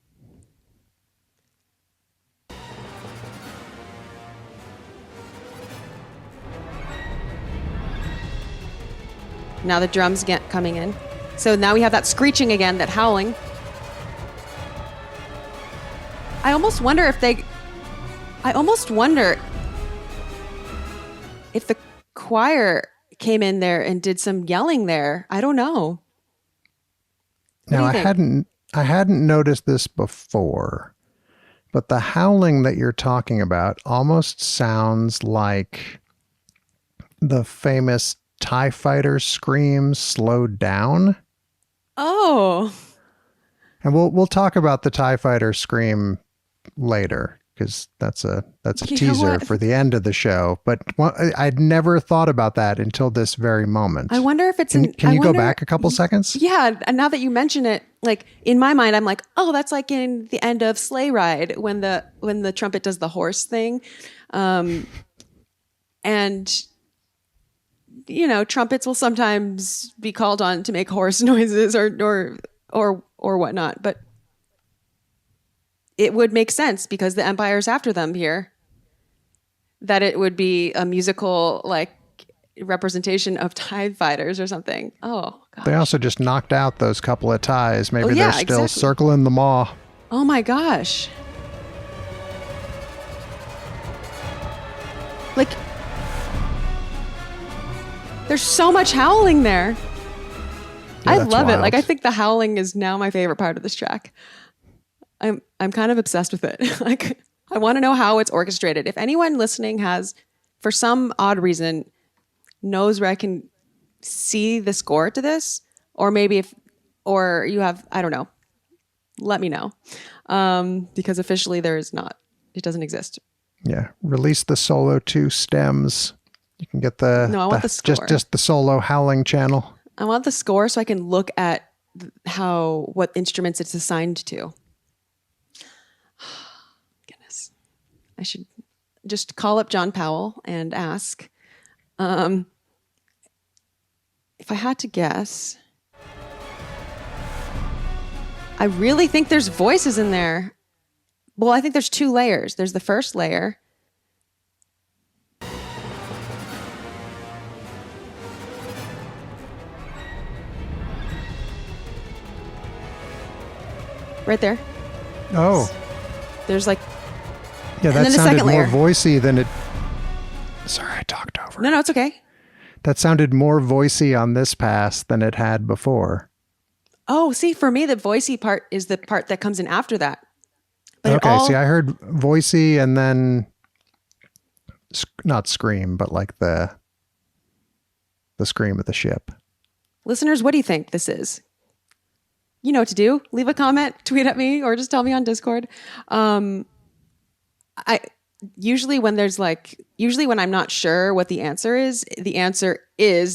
Now the drums get coming in. So now we have that screeching again, that howling. I almost wonder if the choir came in there and did some yelling there. I don't know. What do Now you think? I hadn't noticed this before, but the howling that you're talking about almost sounds like the famous TIE fighter scream slowed down. Oh, And we'll talk about the TIE fighter scream later, because that's a You know teaser what? for the end of the show. But I'd never thought about that until this very moment. I wonder if it's Can you go back a couple seconds? Yeah, and now that you mention it, like in my mind, I'm like, oh, that's like in the end of Sleigh Ride when the trumpet does the horse thing, and you know, trumpets will sometimes be called on to make horse noises or whatnot, but it would make sense because the Empire's after them here. that it would be a musical like representation of TIE fighters or something. Oh god. They also just knocked out those couple of ties. Maybe yeah, they're still exactly. circling the maw. Oh my gosh. Like, there's so much howling there. Yeah, I that's love it. wild. Like, I think the howling is now my favorite part of this track. I'm kind of obsessed with it. Like, I want to know how it's orchestrated. If anyone listening has, for some odd reason, knows where I can see the score to this, or maybe or you have, I don't know, let me know. Because officially there is not, it doesn't exist. Yeah, release the solo 2 stems. You can get the No, I want the score. just the solo howling channel. I want the score so I can look at what instruments it's assigned to. Goodness. I should just call up John Powell and ask. If I had to guess, I really think there's voices in there. Well, I think there's 2 layers. There's the first layer. Right there. Oh, There's like, yeah, And that then the sounded second more layer. voicey than it. Sorry, I talked over. no, it's okay. That sounded more voicey on this pass than it had before. Oh, see, for me, the voicey part is the part that comes in after that. But Okay, see, I heard voicey and then not scream, but like the scream of the ship. listeners, what do you think this is? You know what to do. Leave a comment, tweet at me, or just tell me on Discord. I usually when I'm not sure what the answer is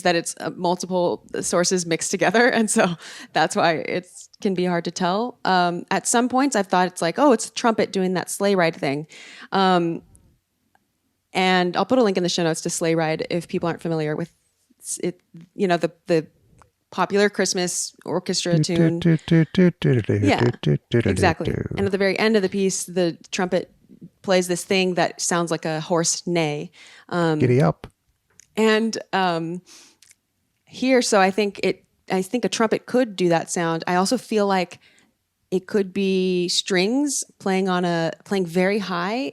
that it's multiple sources mixed together, and so that's why it can be hard to tell. At some points, I've thought it's like, oh, it's a trumpet doing that sleigh ride thing. And I'll put a link in the show notes to Sleigh Ride if people aren't familiar with it. You know, the popular Christmas orchestra tune. Yeah, exactly. And at the very end of the piece, the trumpet plays this thing that sounds like a horse neigh. Giddy up. And here, so I think a trumpet could do that sound. I also feel like it could be strings playing very high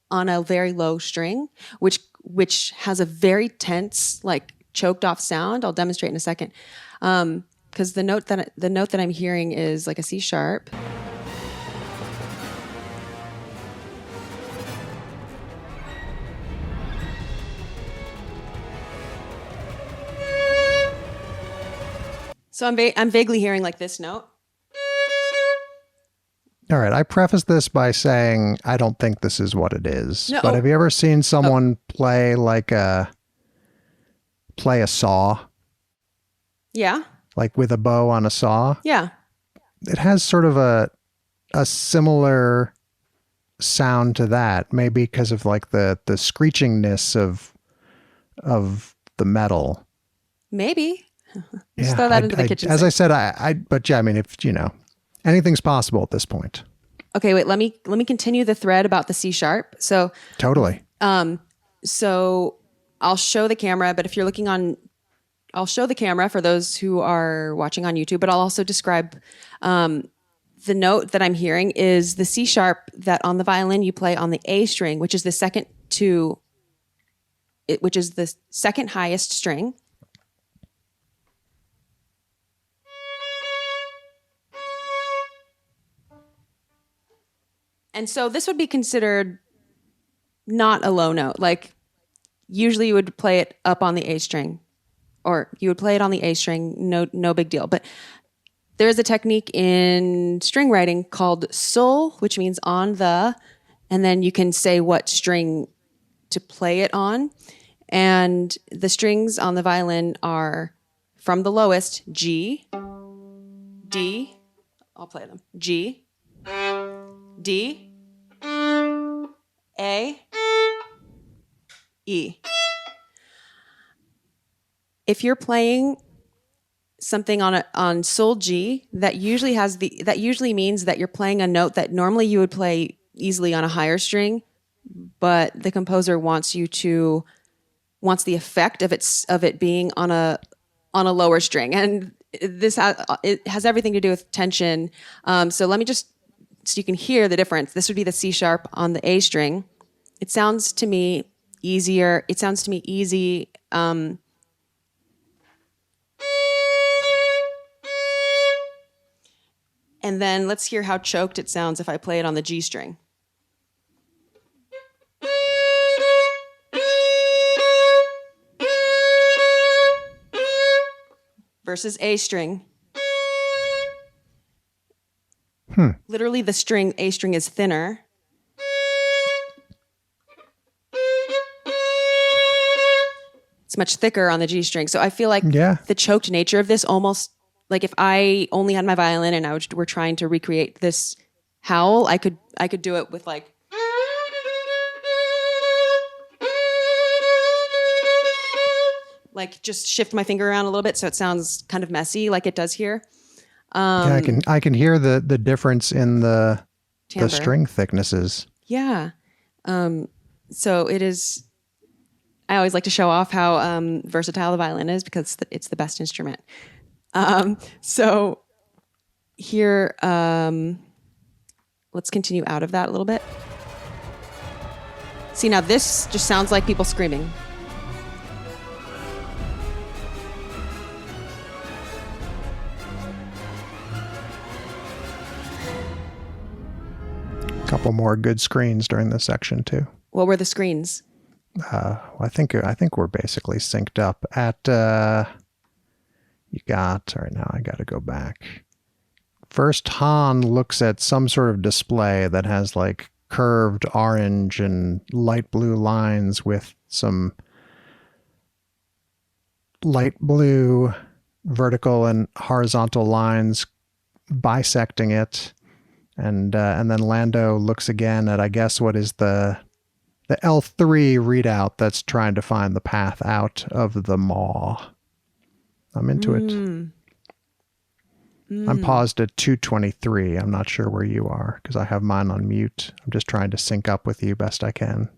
on a very low string, which has a very tense, like choked off sound. I'll demonstrate in a second. Because the note that I'm hearing is like a C sharp. So I'm vaguely hearing like this note. All right, I preface this by saying I don't think this is what it is. No. But have you ever seen someone play a saw? Yeah. Like with a bow on a saw? Yeah. It has sort of a similar sound to that, maybe because of like the screechingness of the metal. Maybe. Just throw that into the kitchen As sink. I said, but yeah, I mean, if anything's possible at this point. Okay, wait, let me continue the thread about the C sharp. So Totally. So I'll show the camera, but if you're looking on, I'll show the camera for those who are watching on YouTube, but I'll also describe the note that I'm hearing is the C sharp that on the violin you play on the A string, which is the second highest string. And so this would be considered not a low note. Like usually you would play it up on the A string, or you would play it on the A string, no big deal. But there is a technique in string writing called sul, which means on the, and then you can say what string to play it on. And the strings on the violin are from the lowest, G, D, I'll play them, G, D, A, E. If you're playing something on Sol G, that usually means that you're playing a note that normally you would play easily on a higher string, but the composer wants the effect of it being on a lower string, and it has everything to do with tension. So let me so you can hear the difference. This would be the C sharp on the A string. It sounds to me easier. It sounds to me easy. And then let's hear how choked it sounds if I play it on the G string. Versus A string. Literally the string, A string is thinner. It's much thicker on the G string. So I feel like the choked nature of this almost, like if I only had my violin and we're trying to recreate this howl, I could do it with like, just shift my finger around a little bit so it sounds kind of messy like it does here. I can hear the difference in the string thicknesses. Yeah. So it is. I always like to show off how versatile the violin is because it's the best instrument. So here, let's continue out of that a little bit. See, now this just sounds like people screaming. Couple more good screens during this section too. What were the screens? I think we're basically synced up at you got all right. Now I got to go back. First, Han looks at some sort of display that has like curved orange and light blue lines with some light blue vertical and horizontal lines bisecting it. And then Lando looks again at, I guess, what is the L3 readout that's trying to find the path out of the maw. I'm into it. I'm paused at 2:23. I'm not sure where you are because I have mine on mute. I'm just trying to sync up with you best I can.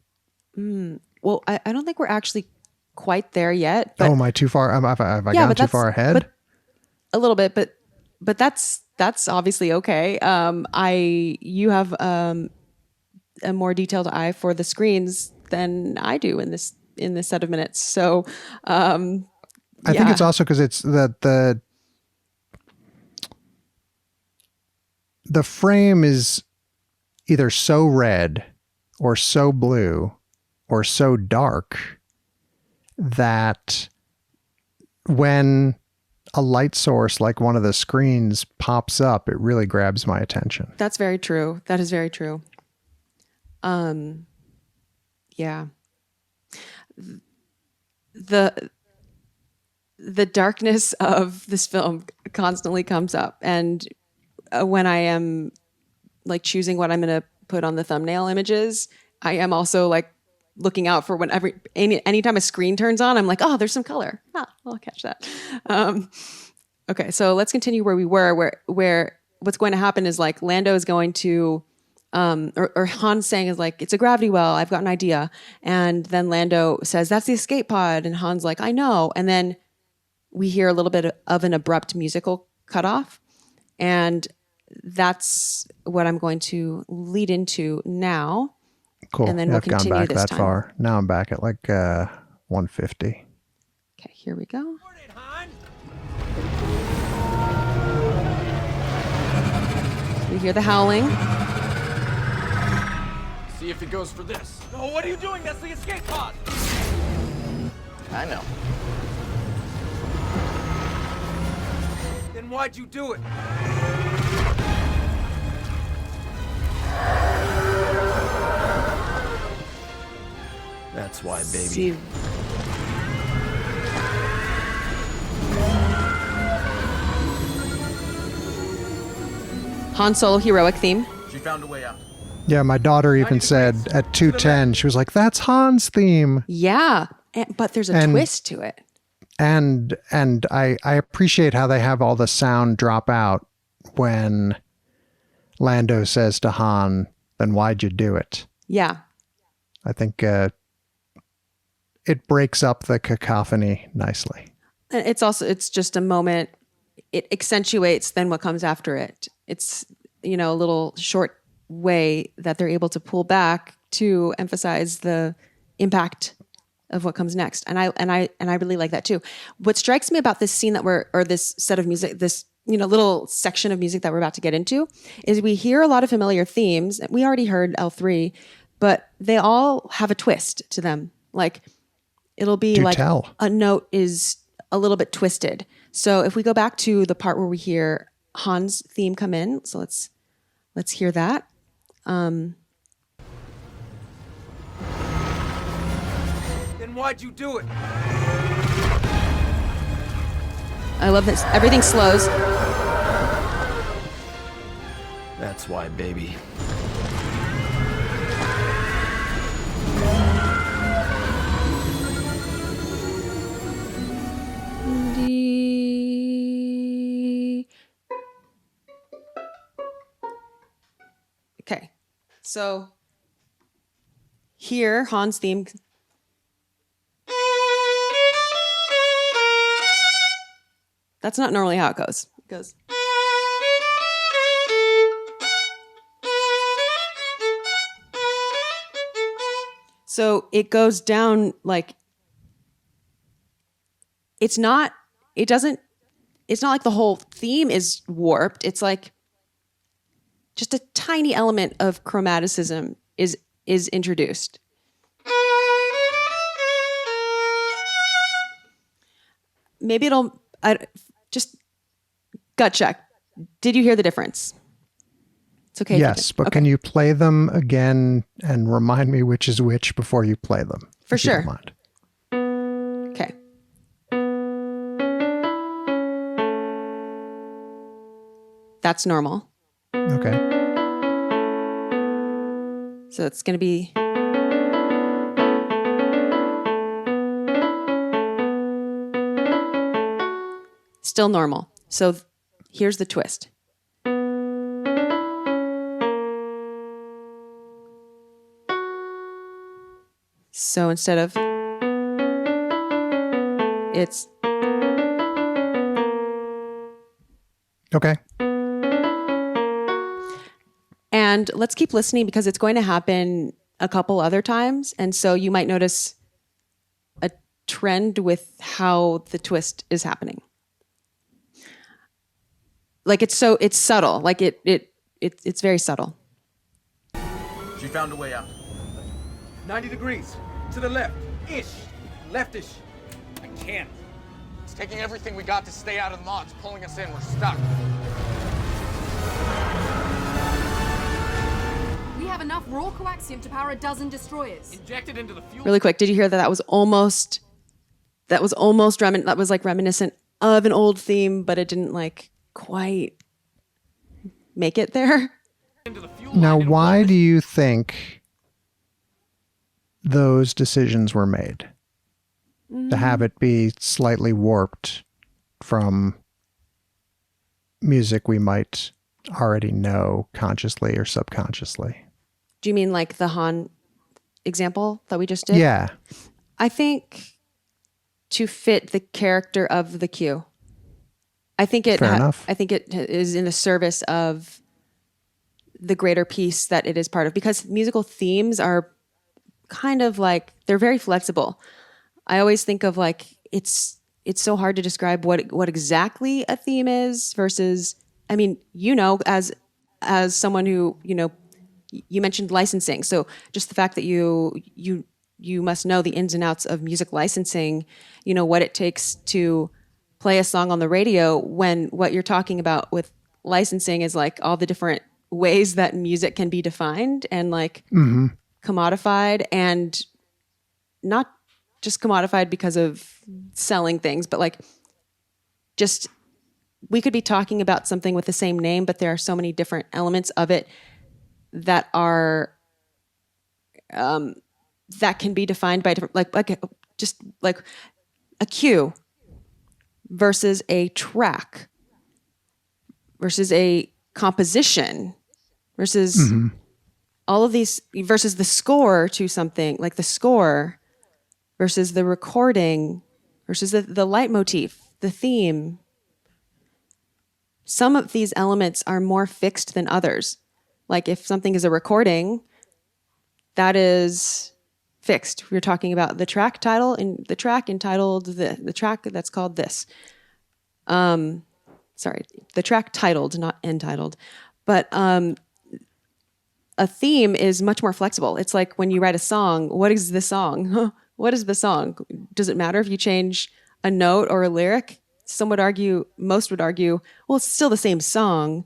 Well, I don't think we're actually quite there yet. But, am I too far? Have I gone too far ahead? But a little bit, but that's obviously okay. You have a more detailed eye for the screens than I do in this set of minutes. So I think it's also because it's the frame is either so red or so blue or so dark that when a light source like one of the screens pops up, it really grabs my attention. That's very true. That is very true. Yeah. The darkness of this film constantly comes up, and when I am like choosing what I'm going to put on the thumbnail images, I am also like looking out for anytime a screen turns on, I'm like, oh, there's some color. I'll catch that. Okay, so let's continue where we were, where what's going to happen is like Lando is going to, or Han's saying is like, it's a gravity well, I've got an idea. And then Lando says, that's the escape pod. And Han's like, I know. And then we hear a little bit of an abrupt musical cutoff. And that's what I'm going to lead into now. Cool. And then we'll continue gone back this that time. far. Now I'm back at like 150. Okay, here we go. We hear the howling. See if he goes for this. No, what are you doing? That's the escape pod. I know. Then why'd you do it? That's why, baby. See. Han Solo heroic theme. She found a way out. Yeah, my daughter even said at 2:10, she was like, that's Han's theme. Yeah, but there's a twist to it. And I appreciate how they have all the sound drop out when Lando says to Han, then why'd you do it? Yeah. I think it breaks up the cacophony nicely. And it's just a moment. It accentuates then what comes after it. It's, a little short way that they're able to pull back to emphasize the impact of what comes next. And I really like that too. What strikes me about this scene or this set of music, this, little section of music that we're about to get into, is we hear a lot of familiar themes. We already heard L3, but they all have a twist to them. Like, it'll be a note is a little bit twisted. So if we go back to the part where we hear Han's theme come in, so let's hear that. Then why'd you do it? I love this. Everything slows. That's why, baby. Okay, so here Han's theme. That's not normally how it goes. It goes. So it goes down like it's not like the whole theme is warped. It's like just a tiny element of chromaticism is introduced. Maybe just gut check. Did you hear the difference? It's okay. Yes, but can you play them again and remind me which is which before you play them? For if you sure. don't mind. Okay. That's normal. Okay. So it's going to be. Still normal. So here's the twist. So instead of it's okay. And let's keep listening because it's going to happen a couple other times. And so you might notice a trend with how the twist is happening. Like it's subtle. Like it's very subtle. She found a way out. 90 degrees. To the left. Ish. Leftish. I can't. It's taking everything we got to stay out of the mods, pulling us in. We're stuck. We have enough raw coaxium to power a dozen destroyers. Injected into the fuel. Really quick, did you hear that? That was almost reminiscent of an old theme, but it didn't like quite make it there. Now, why do you think those decisions were made? To have it be slightly warped from music we might already know consciously or subconsciously. Do you mean like the Han example that we just did? Yeah. I think to fit the character of the cue. I think it is in the service of the greater piece that it is part of, because musical themes are kind of like, they're very flexible. I always think of like, it's so hard to describe what exactly a theme is versus, I mean, as someone who, you mentioned licensing. So just the fact that you must know the ins and outs of music licensing, what it takes to play a song on the radio, when what you're talking about with licensing is like all the different ways that music can be defined and like commodified, and not just commodified because of selling things, but like just we could be talking about something with the same name, but there are so many different elements of it that are that can be defined by different, just like a cue versus a track versus a composition versus all of these versus the score to something, like the score versus the recording versus the leitmotif, the theme. Some of these elements are more fixed than others. Like if something is a recording, that is fixed. We're talking about the track title and the track entitled, the track that's called this. Sorry, the track titled, not entitled. But a theme is much more flexible. It's like when you write a song, what is the song? What is the song? Does it matter if you change a note or a lyric? Most would argue, well, it's still the same song.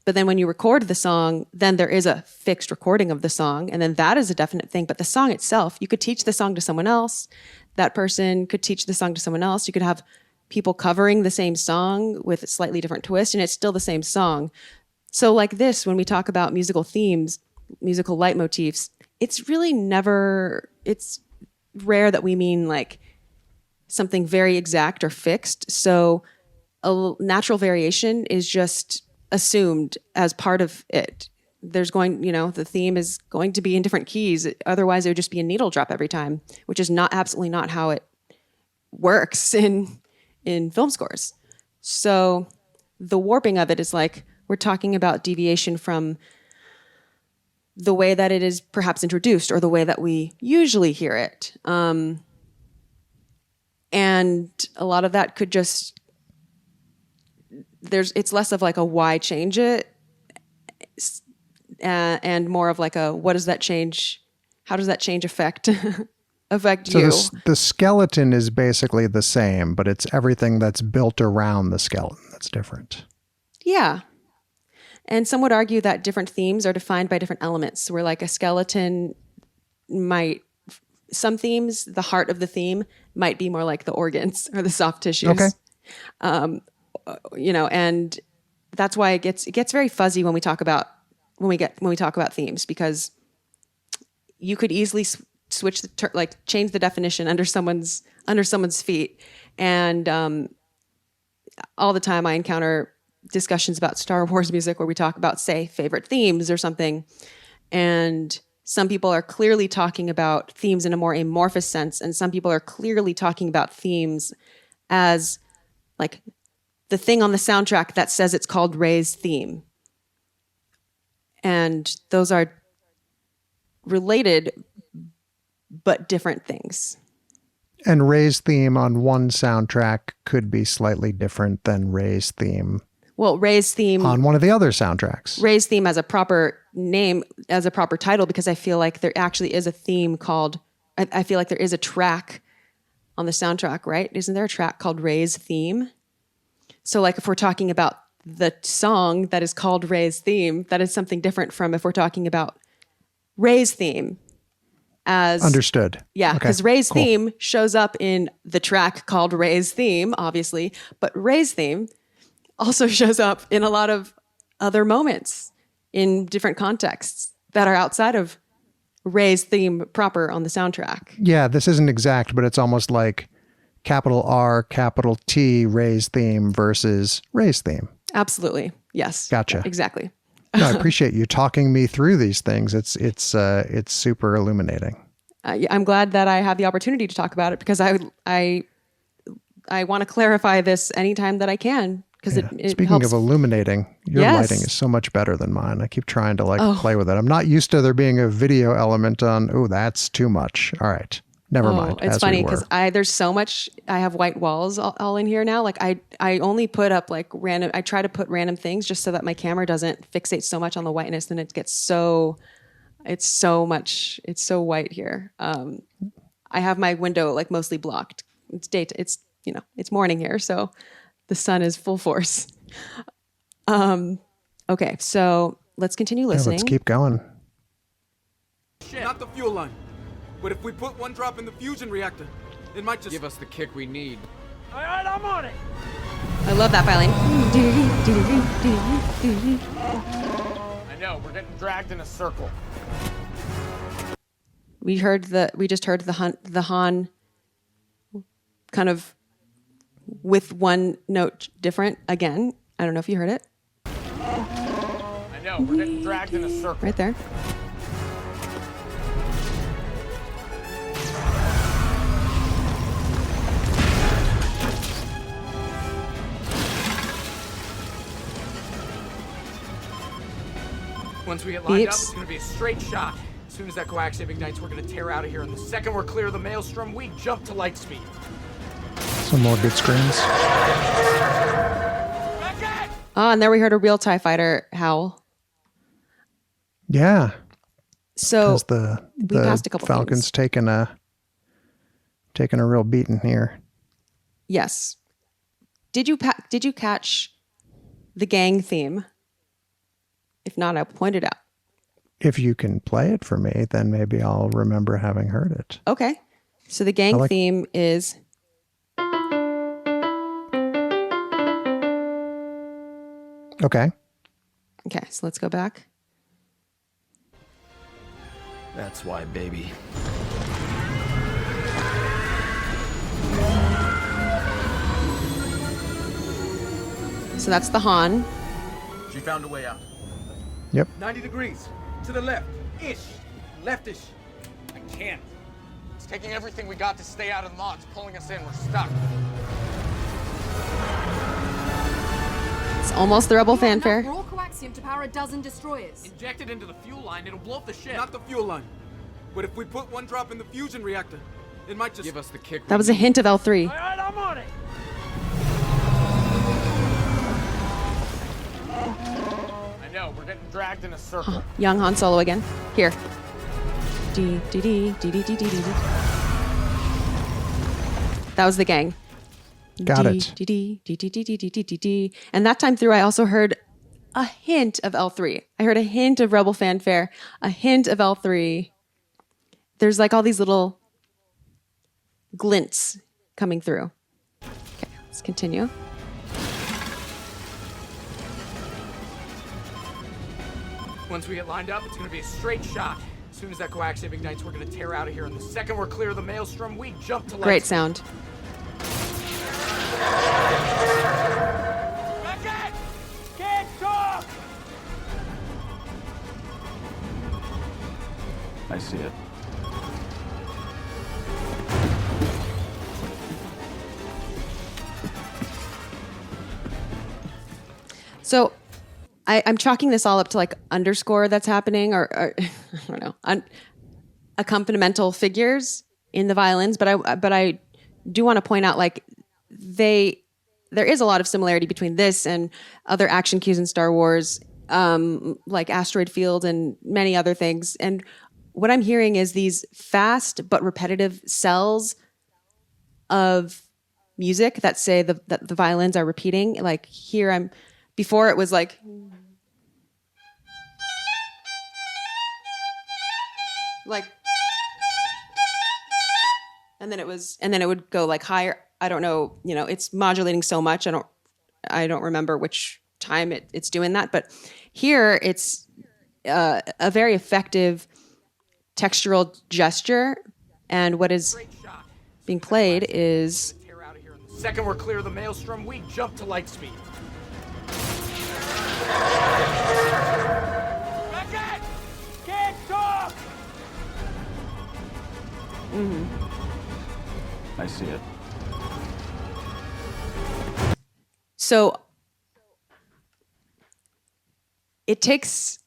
But then when you record the song, then there is a fixed recording of the song. And then that is a definite thing. But the song itself, you could teach the song to someone else. That person could teach the song to someone else. You could have people covering the same song with a slightly different twist, and it's still the same song. So like this, when we talk about musical themes, musical leitmotifs, it's rare that we mean like something very exact or fixed. So a natural variation is just assumed as part of it. The theme is going to be in different keys. Otherwise, it would just be a needle drop every time, which is absolutely not how it works in film scores. So the warping of it is like we're talking about deviation from the way that it is perhaps introduced or the way that we usually hear it. And a lot of that could just, it's less of like a why change it and more of like a what does that change, how does that change affect you? So the skeleton is basically the same, but it's everything that's built around the skeleton that's different. Yeah. And some would argue that different themes are defined by different elements, where like a skeleton some themes, the heart of the theme might be more like the organs or the soft tissues. Okay. And that's why it gets very fuzzy when we talk about themes, because you could easily switch change the definition under someone's feet. And all the time I encounter discussions about Star Wars music where we talk about, say, favorite themes or something. And some people are clearly talking about themes in a more amorphous sense. And some people are clearly talking about themes as like the thing on the soundtrack that says it's called Rey's theme. And those are related but different things. And Rey's theme on one soundtrack could be slightly different than Rey's theme. Well, Rey's theme on one of the other soundtracks. Rey's theme as a proper name, as a proper title, because I feel like there actually is a theme called, I feel like there is a track on the soundtrack, right? Isn't there a track called Rey's theme? So like if we're talking about the song that is called Rey's theme, that is something different from if we're talking about Rey's theme as... Understood. Yeah, because Okay, Rey's cool. theme shows up in the track called Rey's theme, obviously, but Rey's theme also shows up in a lot of other moments in different contexts that are outside of Rey's theme proper on the soundtrack. Yeah, this isn't exact, but it's almost like capital R, capital T, Rey's theme versus Rey's theme. Absolutely. Yes. Gotcha. Exactly. No, I appreciate you talking me through these things. It's super illuminating. I'm glad that I have the opportunity to talk about it, because I want to clarify this anytime that I can. Because it Speaking helps. of illuminating, your Yes. lighting is so much better than mine. I keep trying to play with it. I'm not used to there being a video element on. Oh, that's too much. All right, never mind. It's as funny we were. because there's so much. I have white walls all in here now. Like I only put up like random. I try to put random things just so that my camera doesn't fixate so much on the whiteness, and it gets so. It's so much. It's so white here. I have my window like mostly blocked. It's it's morning here, so. The sun is full force. Okay, so let's continue listening. Let's keep going. Not the fuel line. But if we put one drop in the fusion reactor, it might just give us the kick we need. All right, I'm on it. I love that violin. I know, we're getting dragged in a circle. We just heard the Han kind of with one note different again. I don't know if you heard it. I know, we're getting dragged in a circle. Right there. Once we get lined up, Beeps. it's gonna be a straight shot. As soon as that coaxium ignites, we're gonna tear out of here. And the second we're clear of the maelstrom, we jump to light speed. Some more good screams. Oh, and there we heard a real TIE fighter howl. Yeah, So because we passed a the couple Falcon's things. taking a real beating here. Yes. Did you catch the gang theme? If not, I'll point it out. If you can play it for me, then maybe I'll remember having heard it. Okay. So the gang theme is... Okay. Okay, so let's go back. That's why, baby. So that's the Han. She found a way out. Yep. 90 degrees. To the left. Ish. Leftish. I can't. It's taking everything we got to stay out of the mods, pulling us in. We're stuck. It's almost the Rebel You have fanfare. enough raw coaxium to power a dozen destroyers. Inject it into the fuel line. It'll blow up the ship. Not the fuel line. But if we put one drop in the fusion reactor, it might just give us the kick. That was a hint of L3. Alright, I'm on it. I know, we're getting dragged in a circle. Young Han Solo again. Here. Dee, dee, dee, dee, dee, dee, dee, dee. That was the gang. Got Dee, it. dee, dee, dee, dee, dee, dee, dee, dee, dee, dee. And that time through, I also heard a hint of L3. I heard a hint of Rebel fanfare, a hint of L3. There's like all these little glints coming through. Okay, let's continue. Once we get lined up, it's gonna be a straight shot. As soon as that coaxium ignites, we're gonna tear out of here. And the second we're clear of the maelstrom, we jump to light Great speed. sound. Beckett! Can't talk! I see it. So I'm chalking this all up to like underscore that's happening or I don't know, accompanimental figures in the violins. But I do want to point out like there is a lot of similarity between this and other action cues in Star Wars, like Asteroid Field and many other things. And what I'm hearing is these fast but repetitive cells of music that say that the violins are repeating. Like here before it was like, and then it would go like higher. I don't know, it's modulating so much. I don't remember which time it's doing that, but here it's a very effective textural gesture. And what is being played is, Tear out of here. And the second we're clear of the maelstrom, we jump to light speed. Beckett! Can't talk! I see it. so it takes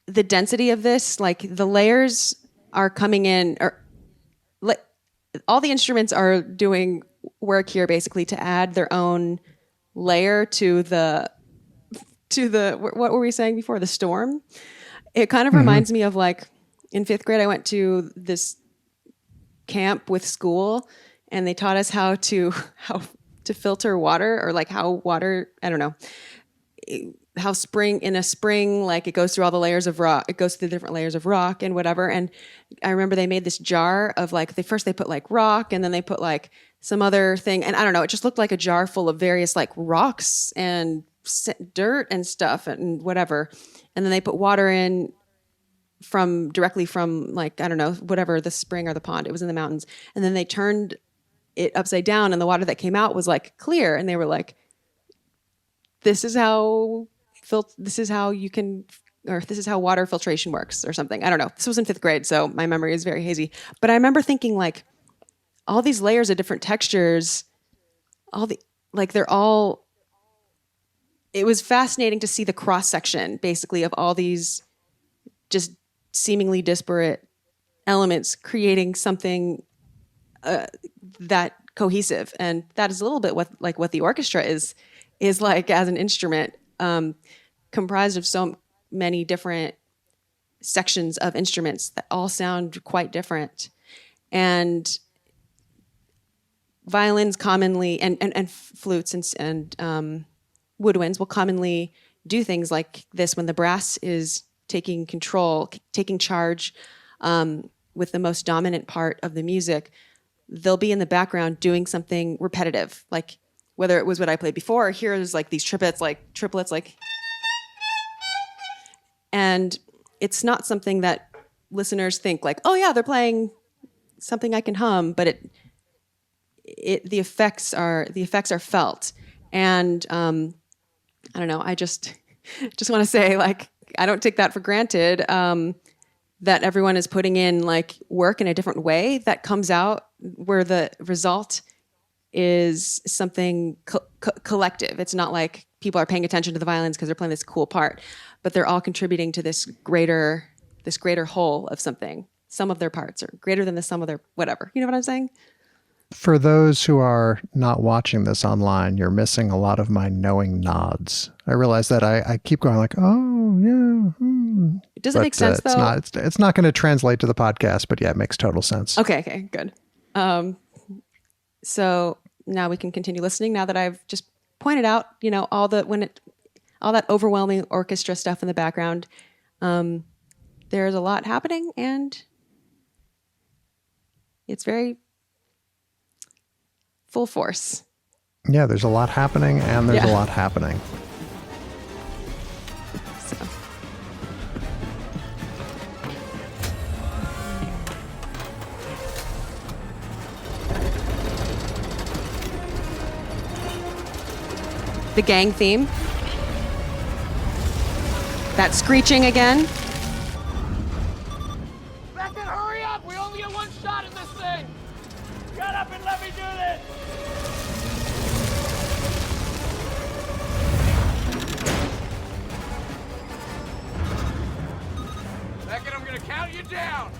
the density of this, like the layers are coming in, or all the instruments are doing work here basically to add their own layer to the what were we saying before, the storm. It kind of reminds me of like in 5th grade I went to this camp with school and they taught us how to filter water, or like how water, I don't know, how in a spring, like it goes through all the layers of rock, it goes through the different layers of rock and whatever. And I remember they made this jar of like, they put like rock and then they put like some other thing. And I don't know, it just looked like a jar full of various like rocks and dirt and stuff and whatever. And then they put water in directly from like, I don't know, whatever, the spring or the pond, it was in the mountains. And then they turned it upside down and the water that came out was like clear. And they were like, this is how water filtration works or something. I don't know. This was in 5th grade, so my memory is very hazy. But I remember thinking like all these layers of different textures, it was fascinating to see the cross section basically of all these just seemingly disparate elements creating something that cohesive. And that is a little bit what the orchestra is like as an instrument, comprised of so many different sections of instruments that all sound quite different. And violins commonly, and flutes and woodwinds will commonly do things like this when the brass is taking control, taking charge with the most dominant part of the music. They'll be in the background doing something repetitive, like whether it was what I played before, or here there's like these triplets, and it's not something that listeners think like, oh yeah, they're playing something I can hum, but the effects are felt. And I don't know, I just want to say, like, I don't take that for granted, that everyone is putting in like work in a different way that comes out where the result is something collective. It's not like people are paying attention to the violins because they're playing this cool part, but they're all contributing to this greater whole of something. Some of their parts are greater than the sum of their whatever. You know what I'm saying? For those who are not watching this online, you're missing a lot of my knowing nods. I realize that I keep going like, oh yeah. Does it make sense though? It's not going to translate to the podcast, but yeah, it makes total sense. Okay, good. So now we can continue listening. Now that I've just pointed out, all that overwhelming orchestra stuff in the background, there's a lot happening, and it's very full force. Yeah, there's a lot happening, and there's a lot happening. So. The gang theme. That screeching again. Beckett, hurry up! We only get one shot at this thing! Shut up and let me do this! Beckett, I'm gonna count you down!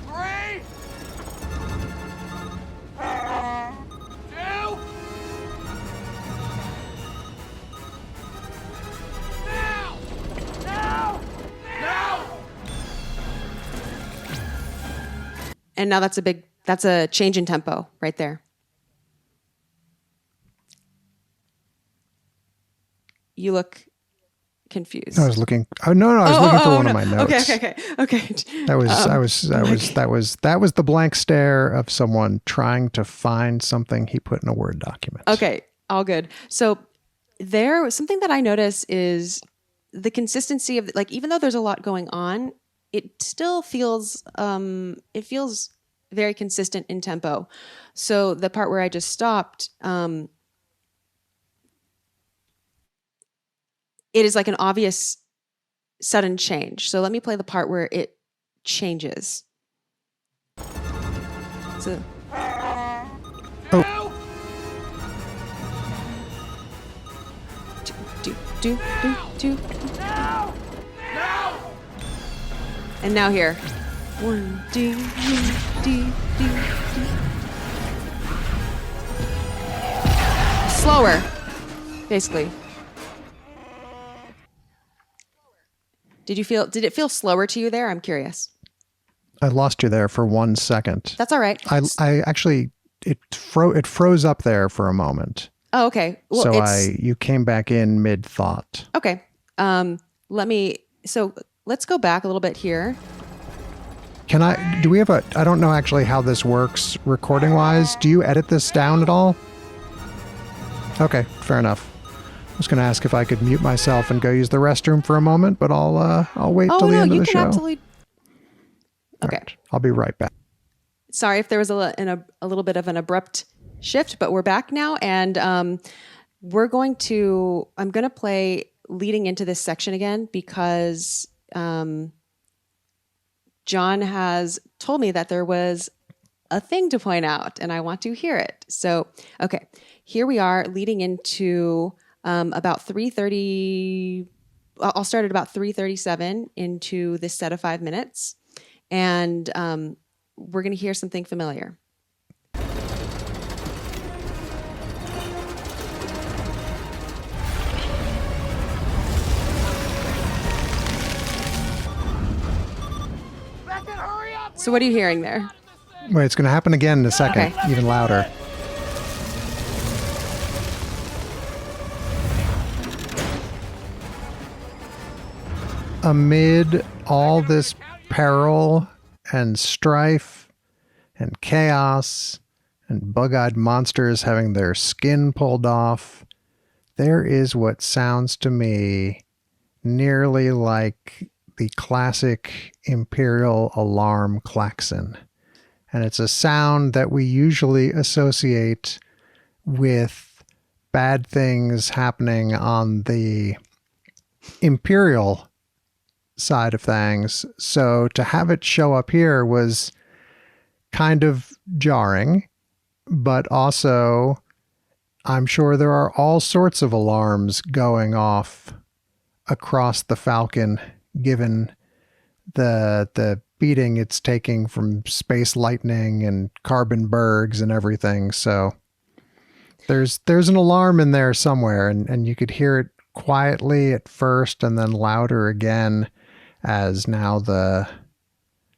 3, 2, now! And now that's a change in tempo right there. You look confused. I was looking. Oh no, I was looking for one of my notes. Okay. That was the blank stare of someone trying to find something he put in a Word document. Okay, all good. So there was something that I notice is the consistency of, like, even though there's a lot going on, it still feels very consistent in tempo. So the part where I just stopped, it is like an obvious sudden change. So let me play the part where it changes. So. Oh. Do. Now! And now here. 1, D. Slower, basically. Did it feel slower to you there? I'm curious. I lost you there for 1 second. That's all right. I actually, it froze up there for a moment. Oh, okay. Well, you came back in mid thought. Okay. Let's go back a little bit here. Do we have I don't know actually how this works recording wise. Do you edit this down at all? Okay, fair enough. I was going to ask if I could mute myself and go use the restroom for a moment, but I'll wait till the end of the show. Absolutely. Okay. Right. I'll be right back. Sorry if there was a little bit of an abrupt shift, but we're back now, and I'm going to play leading into this section again because Jon has told me that there was a thing to point out, and I want to hear it. So, okay, here we are leading into about 3:30, I'll start at about 3:37 into this set of 5 minutes, and we're going to hear something familiar. So what are you hearing there? Wait, it's going to happen again in a second, Okay. even louder. Amid all this peril and strife and chaos and bug-eyed monsters having their skin pulled off, there is what sounds to me nearly like the classic Imperial alarm klaxon. And it's a sound that we usually associate with bad things happening on the Imperial side of things. So to have it show up here was kind of jarring, but also I'm sure there are all sorts of alarms going off across the Falcon, given the beating it's taking from space lightning and carbon bergs and everything. So there's an alarm in there somewhere, and you could hear it quietly at first and then louder again as now the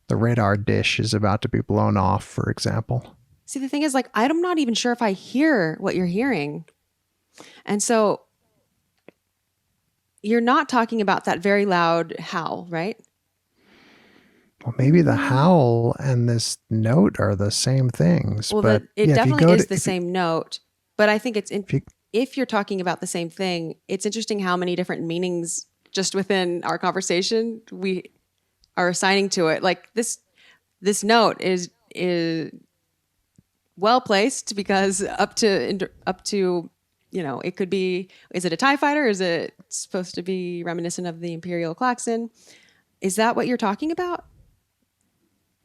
radar dish is about to be blown off, for example. See, the thing is, like, I'm not even sure if I hear what you're hearing. And so you're not talking about that very loud howl, right? Well, maybe the howl and this note are the same things. Well, but it yeah, definitely is the same note. But I think if you're talking about the same thing, it's interesting how many different meanings just within our conversation we are assigning to it. Like this note is well placed because up to it could be, is it a TIE fighter? Is it supposed to be reminiscent of the Imperial klaxon? Is that what you're talking about?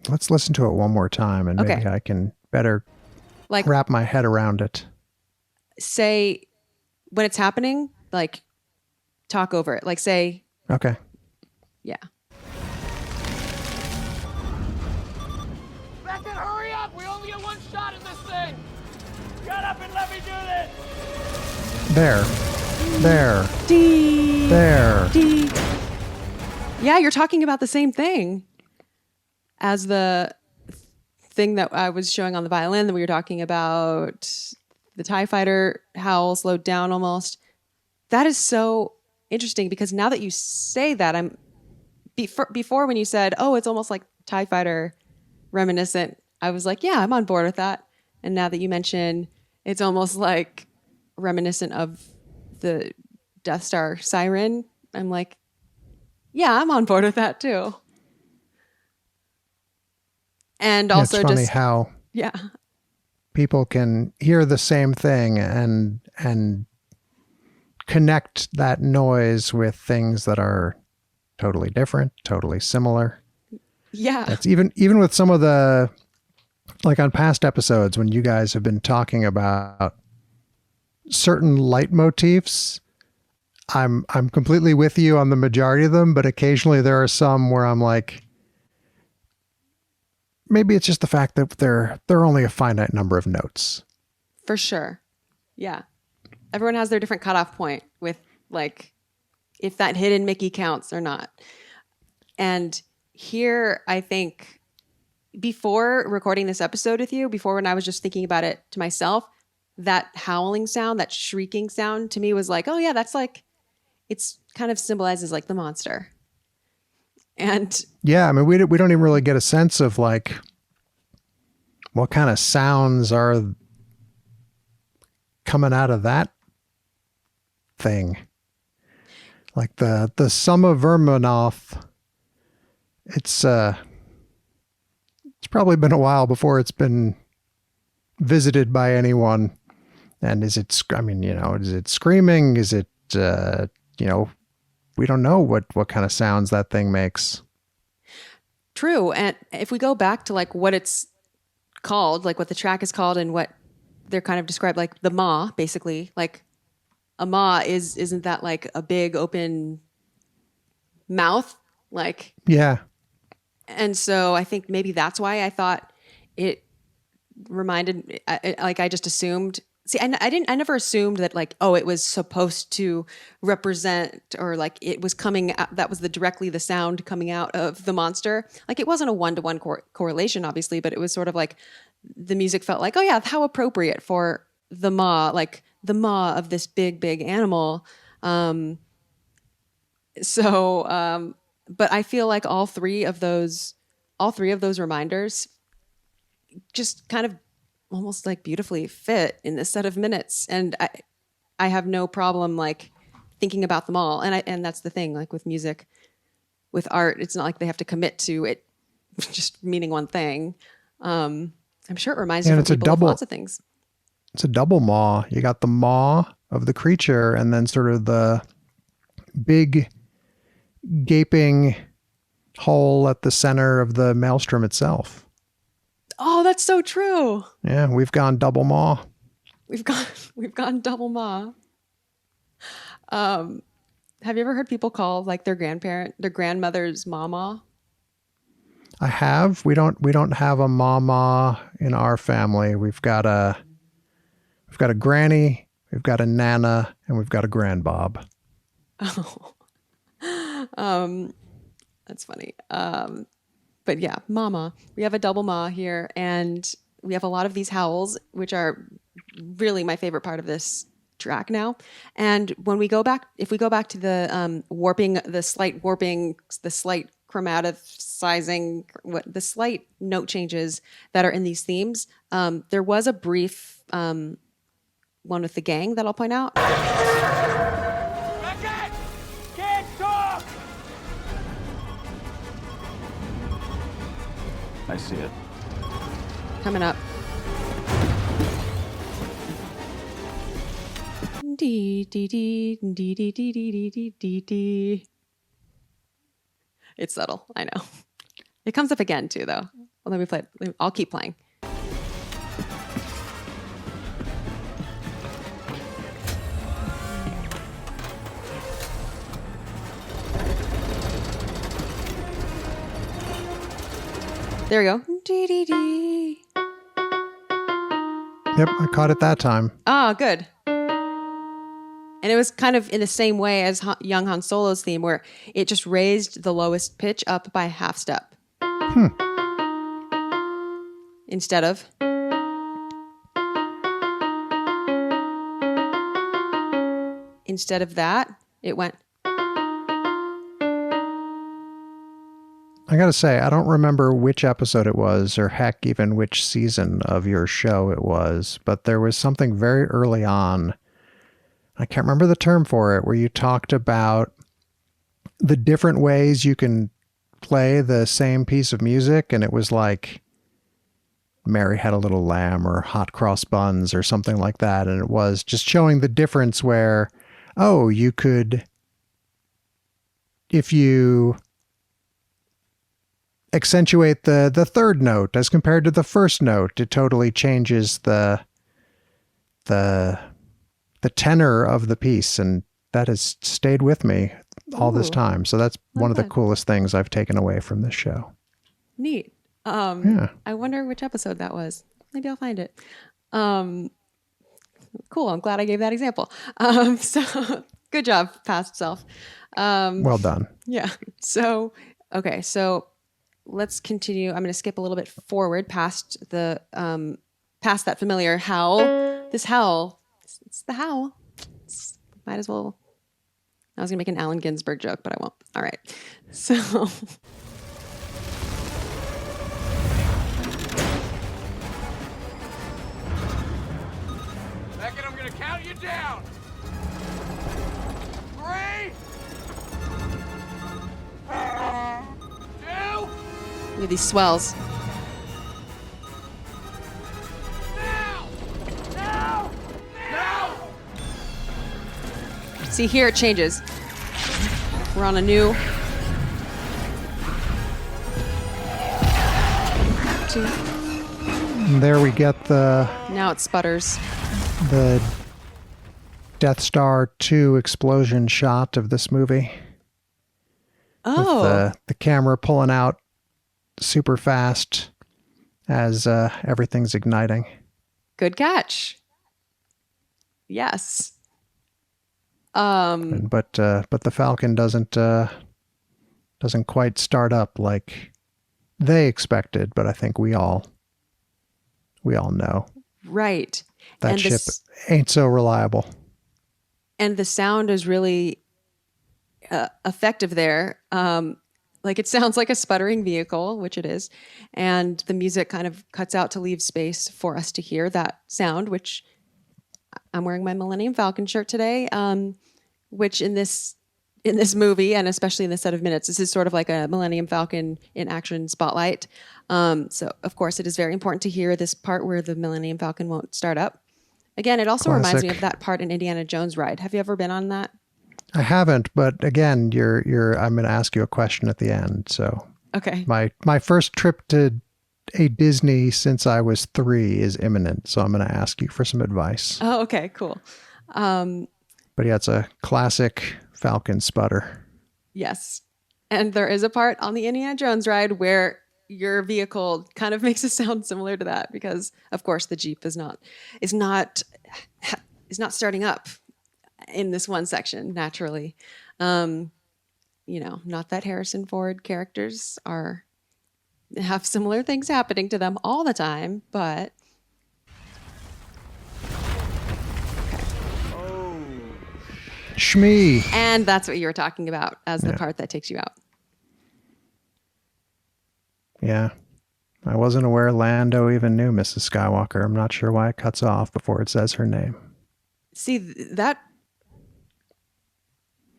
Let's listen to it one more time, and maybe I can better wrap my head around it. Say when it's happening, like talk over it. Like say, okay, yeah. Beckett, hurry up! We only get one shot at this thing. Shut up and let me do this. There. D. There. D. Yeah, you're talking about the same thing as the thing that I was showing on the violin that we were talking about. The TIE fighter howl slowed down almost. That is so interesting because now that you say that, before when you said, oh, it's almost like TIE fighter reminiscent, I was like, yeah, I'm on board with that. And now that you mention it's almost like reminiscent of the Death Star siren, I'm like, yeah, I'm on board with that too. And also it's funny how people can hear the same thing and connect that noise with things that are totally different, totally similar. Yeah. That's even with some of the, like on past episodes when you guys have been talking about certain leitmotifs, I'm completely with you on the majority of them, but occasionally there are some where I'm like, maybe it's just the fact that there are only a finite number of notes. For sure. Yeah. Everyone has their different cutoff point with like if that hidden Mickey counts or not. And here, I think before recording this episode with you, before when I was just thinking about it to myself, that howling sound, that shrieking sound to me was like, oh yeah, that's like, it's kind of symbolizes like the monster. And yeah, I mean, we don't even really get a sense of like what kind of sounds are coming out of that thing. Like the Summa Verminoth, it's probably been a while before it's been visited by anyone. And is it screaming? Is it, we don't know what kind of sounds that thing makes. True. And if we go back to like what it's called, like what the track is called and what they're kind of described, like the maw, basically, like a maw isn't that like a big open mouth, like. Yeah. And so I think maybe that's why I thought it reminded, like I just assumed. See, I never assumed that like, oh, it was supposed to represent, or like it was coming out, that was directly the sound coming out of the monster. Like it wasn't a 1-to-1 correlation, obviously, but it was sort of like the music felt like, oh yeah, how appropriate for the maw, like the maw of this big, big animal. But I feel like all three of those reminders just kind of almost like beautifully fit in this set of minutes. And I have no problem like thinking about them all. And that's the thing, like with music, with art, it's not like they have to commit to it just meaning one thing. I'm sure it reminds different people of lots of things. It's a double maw. You got the maw of the creature and then sort of the big gaping hole at the center of the maelstrom itself. Oh, that's so true. Yeah, we've gone double maw. We've gone double maw. Have you ever heard people call like their grandmother's mama? I have. We don't have a mama in our family. We've got a granny, we've got a nana, and we've got a grandbob. Oh. That's funny. But yeah, mama. We have a double ma here, and we have a lot of these howls, which are really my favorite part of this track now. And when we go back, if we go back to the slight chromaticizing, the slight note changes that are in these themes, there was a brief one with the gang that I'll point out. I see it. Coming up. Dee, dee, dee, dee, dee, dee, dee, dee, dee, dee. It's subtle, I know. It comes up again too, though. Well, let me play it. I'll keep playing. There we go. Dee, dee, dee. Yep, I caught it that time. Oh, good. And it was kind of in the same way as young Han Solo's theme, where it just raised the lowest pitch up by half step. Instead of. Instead of that, it went. I gotta say, I don't remember which episode it was, or heck, even which season of your show it was, but there was something very early on, I can't remember the term for it, where you talked about the different ways you can play the same piece of music, and it was like Mary Had a Little Lamb or Hot Cross Buns or something like that, and it was just showing the difference where, oh, you could, if you accentuate the third note as compared to the first note, it totally changes the tenor of the piece, and that has stayed with me all this time. So that's one of the coolest things I've taken away from this show. Neat. Yeah. I wonder which episode that was. Maybe I'll find it. Cool. I'm glad I gave that example. So good job, past self. Well done. Yeah. So, okay. So let's continue. I'm going to skip a little bit forward past the past that familiar howl. This howl, it's the howl. Might as well. I was going to make an Allen Ginsberg joke, but I won't. All right. So. Second, I'm going to count you down. 3, 2. Look at these swells. Now! See, here it changes. We're on a new. 2. And there we get Now it sputters. the Death Star 2 explosion shot of this movie. Oh, with the camera pulling out super fast as everything's igniting. good catch. Yes. But the Falcon doesn't quite start up like they expected, but I think we all know Right. that And ship ain't so reliable. And the sound is really effective there. Like it sounds like a sputtering vehicle, which it is. And the music kind of cuts out to leave space for us to hear that sound, which I'm wearing my Millennium Falcon shirt today, which in this movie, and especially in this set of minutes, this is sort of like a Millennium Falcon in action spotlight. So, of course, it is very important to hear this part where the Millennium Falcon won't start up. Again, it also reminds me of that part in Indiana Jones ride. Have you ever been on that? I haven't, but again, I'm going to ask you a question at the end. So, okay, my first trip to a Disney since I was 3 is imminent, so I'm going to ask you for some advice. Oh, okay, cool. But yeah, it's a classic Falcon sputter. Yes, and there is a part on the Indiana Jones ride where your vehicle kind of makes a sound similar to that because, of course, the Jeep is not starting up in this one section naturally. Not that Harrison Ford characters have similar things happening to them all the time, but Shmee. and that's what you were talking about as the part that takes you out. Yeah. I wasn't aware Lando even knew Mrs. Skywalker. I'm not sure why it cuts off before it says her name. See, that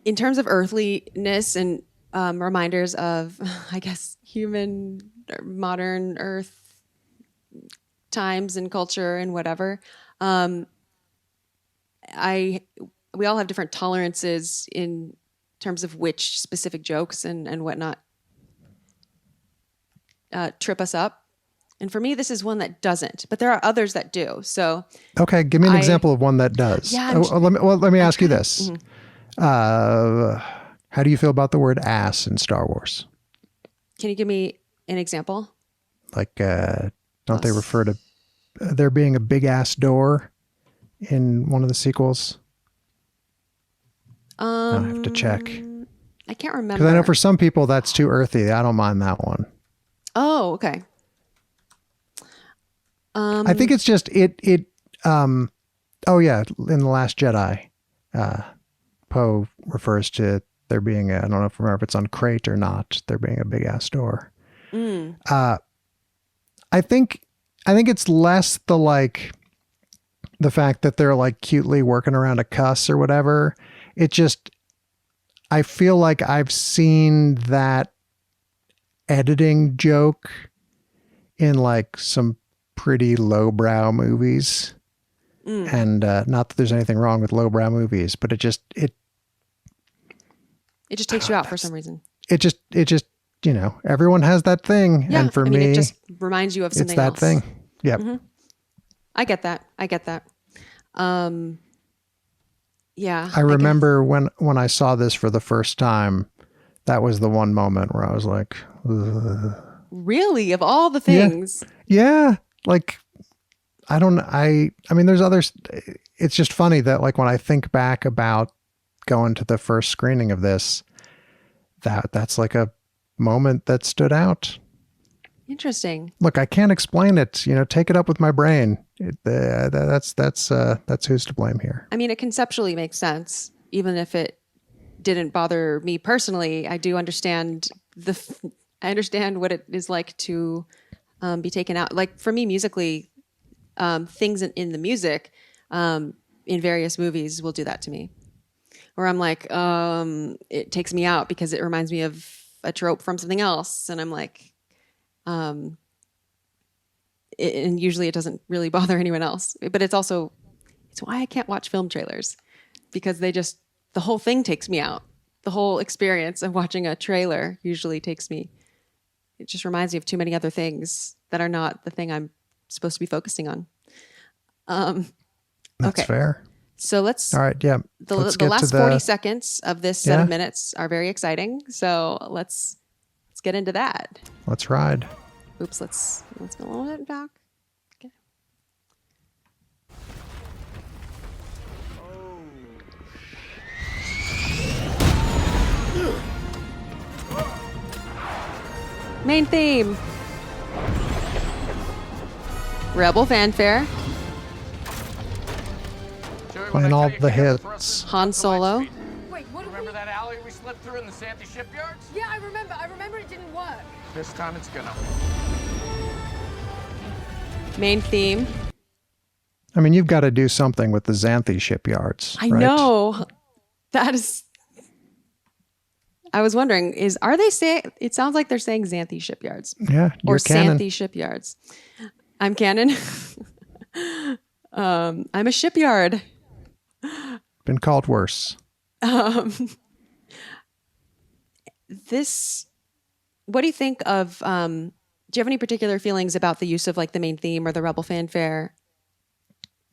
in terms of earthliness and reminders of, I guess, human or modern Earth times and culture and whatever, we all have different tolerances in terms of which specific jokes and whatnot trip us up. And for me, this is one that doesn't, but there are others that do. So, okay, give me an example of one that does. Yeah, let me ask you this. How do you feel about the word ass in Star Wars? Can you give me an example? Like, don't they refer to there being a big ass door in one of the sequels? I have to check. I can't remember. Because I know for some people that's too earthy. I don't mind that one. Oh, okay. I think it's just oh yeah, in The Last Jedi, Poe refers to there being I don't know if remember if it's on Crate or not, there being a big ass door. I think it's less the fact that they're like cutely working around a cuss or whatever. It just, I feel like I've seen that editing joke in like some pretty lowbrow movies. And not that there's anything wrong with lowbrow movies, but it just takes you out for some reason. It just everyone has that thing. Yeah, And for me, it just reminds you of something else. It's that thing. Yep. Mm-hmm. I get that. Yeah. I remember when I saw this for the first time, that was the one moment where I was like, ugh. Really? Of all the things? Yeah. Like, I mean, there's others. It's just funny that like when I think back about going to the first screening of this, that's like a moment that stood out. Interesting. Look, I can't explain it. Take it up with my brain. That's who's to blame here. I mean, it conceptually makes sense, even if it didn't bother me personally. I do understand I understand what it is like to be taken out. Like for me, musically, things in the music in various movies will do that to me, where I'm like, it takes me out because it reminds me of a trope from something else, and I'm like. And usually it doesn't really bother anyone else, but it's why I can't watch film trailers, because the whole thing takes me out. The whole experience of watching a trailer usually it just reminds me of too many other things that are not the thing I'm supposed to be focusing on. That's fair. So let's. All right. Yeah. Let's The get last to 40 seconds of this set Yeah. of minutes are very exciting. So let's get into that. Let's ride. Oops. Let's go a little bit back. Okay. Main theme. Rebel fanfare. Playing all the hits. Han Solo. Wait, what do Remember that alley we slipped through in the Xanthe shipyards? Yeah, I remember. I remember it didn't work. This time it's gonna. Main theme. I mean, you've got to do something with the Xanthe shipyards. I right? know. That is. I was wondering, are they saying? It sounds like they're saying Xanthe shipyards. Yeah. Or You're canon. Xanthe shipyards. I'm canon. I'm a shipyard. Been called worse. This. What do you think of? Do you have any particular feelings about the use of like the main theme or the rebel fanfare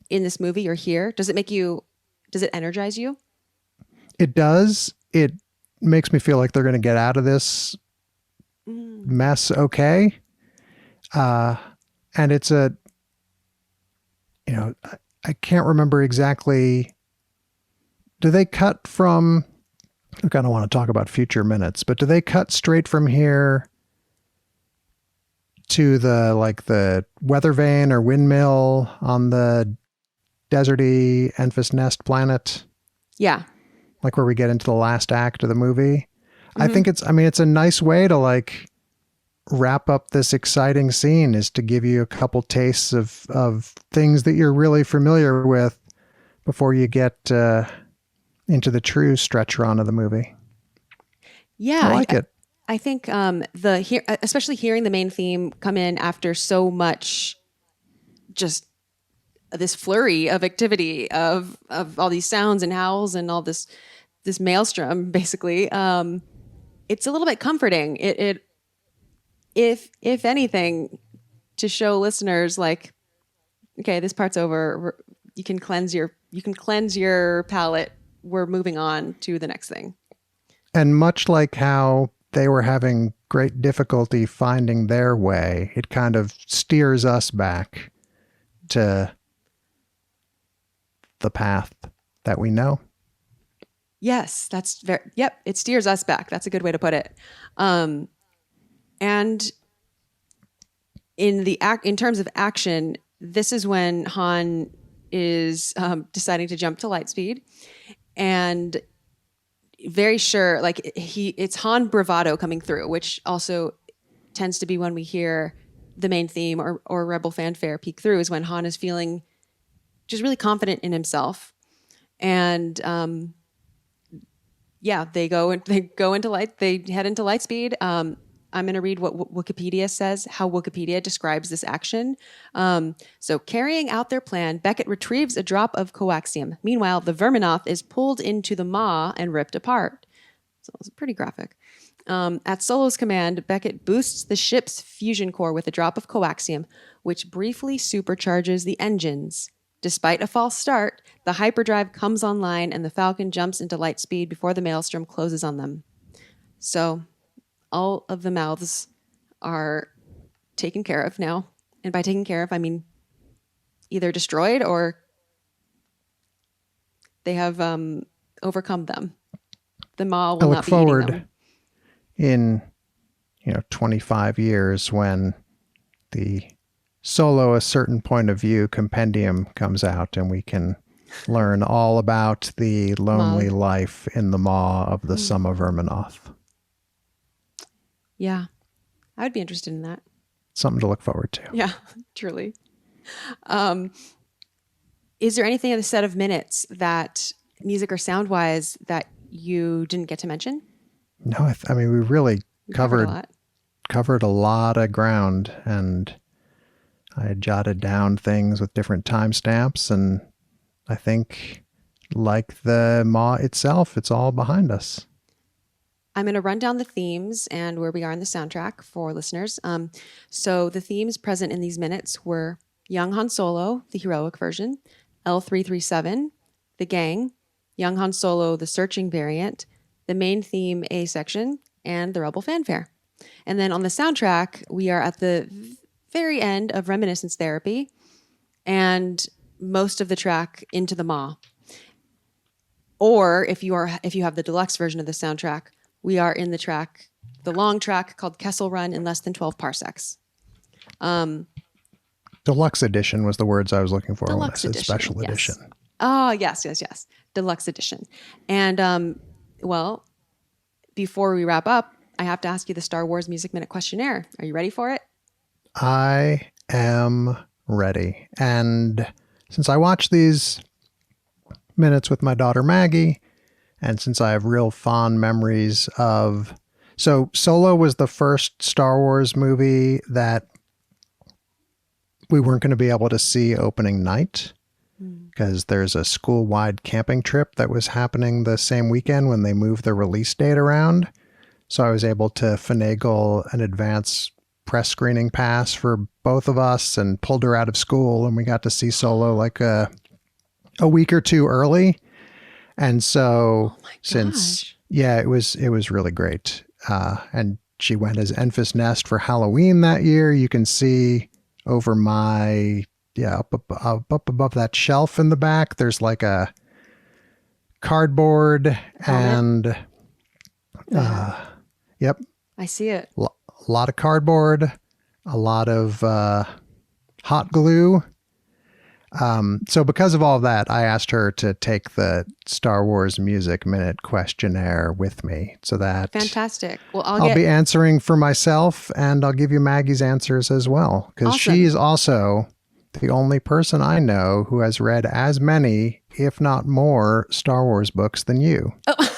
in this movie or here? Does it make you? Does it energize you? It does. It makes me feel like they're going to get out of this mess okay. And it's a, I can't remember exactly. Do they cut from, I kind of want to talk about future minutes, but do they cut straight from here to the weather vane or windmill on the deserty Enfys Nest planet? Yeah. Like where we get into the last act of the movie. I think it's a nice way to like wrap up this exciting scene, is to give you a couple tastes of things that you're really familiar with before you get into the true stretch run of the movie. Yeah. I like it. I think especially hearing the main theme come in after so much just this flurry of activity of all these sounds and howls and all this maelstrom, basically, it's a little bit comforting. It if anything, to show listeners like, okay, this part's over. You can cleanse your palate. We're moving on to the next thing. And much like how they were having great difficulty finding their way, it kind of steers us back to the path that we know. Yes, that's yep. It steers us back. That's a good way to put it. And in terms of action, this is when Han is deciding to jump to light speed, and very sure, like it's Han bravado coming through, which also tends to be when we hear the main theme or rebel fanfare peek through, is when Han is feeling just really confident in himself. And they head into light speed. I'm going to read what Wikipedia says, how Wikipedia describes this action. So carrying out their plan, Beckett retrieves a drop of coaxium. Meanwhile, the Verminoth is pulled into the maw and ripped apart. So it's pretty graphic. At Solo's command, Beckett boosts the ship's fusion core with a drop of coaxium, which briefly supercharges the engines. Despite a false start, the hyperdrive comes online and the Falcon jumps into light speed before the maelstrom closes on them. So all of the mouths are taken care of now. And by taken care of, I mean either destroyed or they have overcome them. The maw will not be eating them. I look forward in 25 years when the Solo A Certain Point of View compendium comes out and we can learn all about the lonely life in the maw of the Summa Verminoth. Yeah, I would be interested in that. Something to look forward to. Yeah, truly. Is there anything in the set of minutes that, music or sound-wise, that you didn't get to mention? No, I mean, we really covered a lot of ground, and I jotted down things with different timestamps, and I think, like the maw itself, it's all behind us. I'm going to run down the themes and where we are in the soundtrack for listeners. So the themes present in these minutes were Young Han Solo, the heroic version, L337, The Gang, Young Han Solo, the Searching variant, the main theme A section, and the Rebel Fanfare. And then on the soundtrack, we are at the very end of Reminiscence Therapy and most of the track Into the Maw. Or if you have the deluxe version of the soundtrack, we are in the long track called Kessel Run in less than 12 parsecs. Deluxe edition was the words I was looking for when I Deluxe said edition, special yes. edition. Oh, yes. Deluxe edition. And, well, before we wrap up, I have to ask you the Star Wars Music Minute Questionnaire. Are you ready for it? I am ready. And since I watch these minutes with my daughter Maggie, and since I have real fond memories of... So Solo was the first Star Wars movie that we weren't going to be able to see opening night because there's a school-wide camping trip that was happening the same weekend when they moved the release date around. So I was able to finagle an advance press screening pass for both of us and pulled her out of school, and we got to see Solo like a week or two early. And so it was really great. And she went as Enfys Nest for Halloween that year. You can see over my, up above that shelf in the back, there's like a cardboard and, yep. I see it. A lot of cardboard, a lot of hot glue. So because of all of that, I asked her to take the Star Wars Music Minute Questionnaire with me so that fantastic. Well, I'll be answering for myself, and I'll give you Maggie's answers as well, because she is also the only person I know who has read as many, if not more, Star Wars books than you. Oh.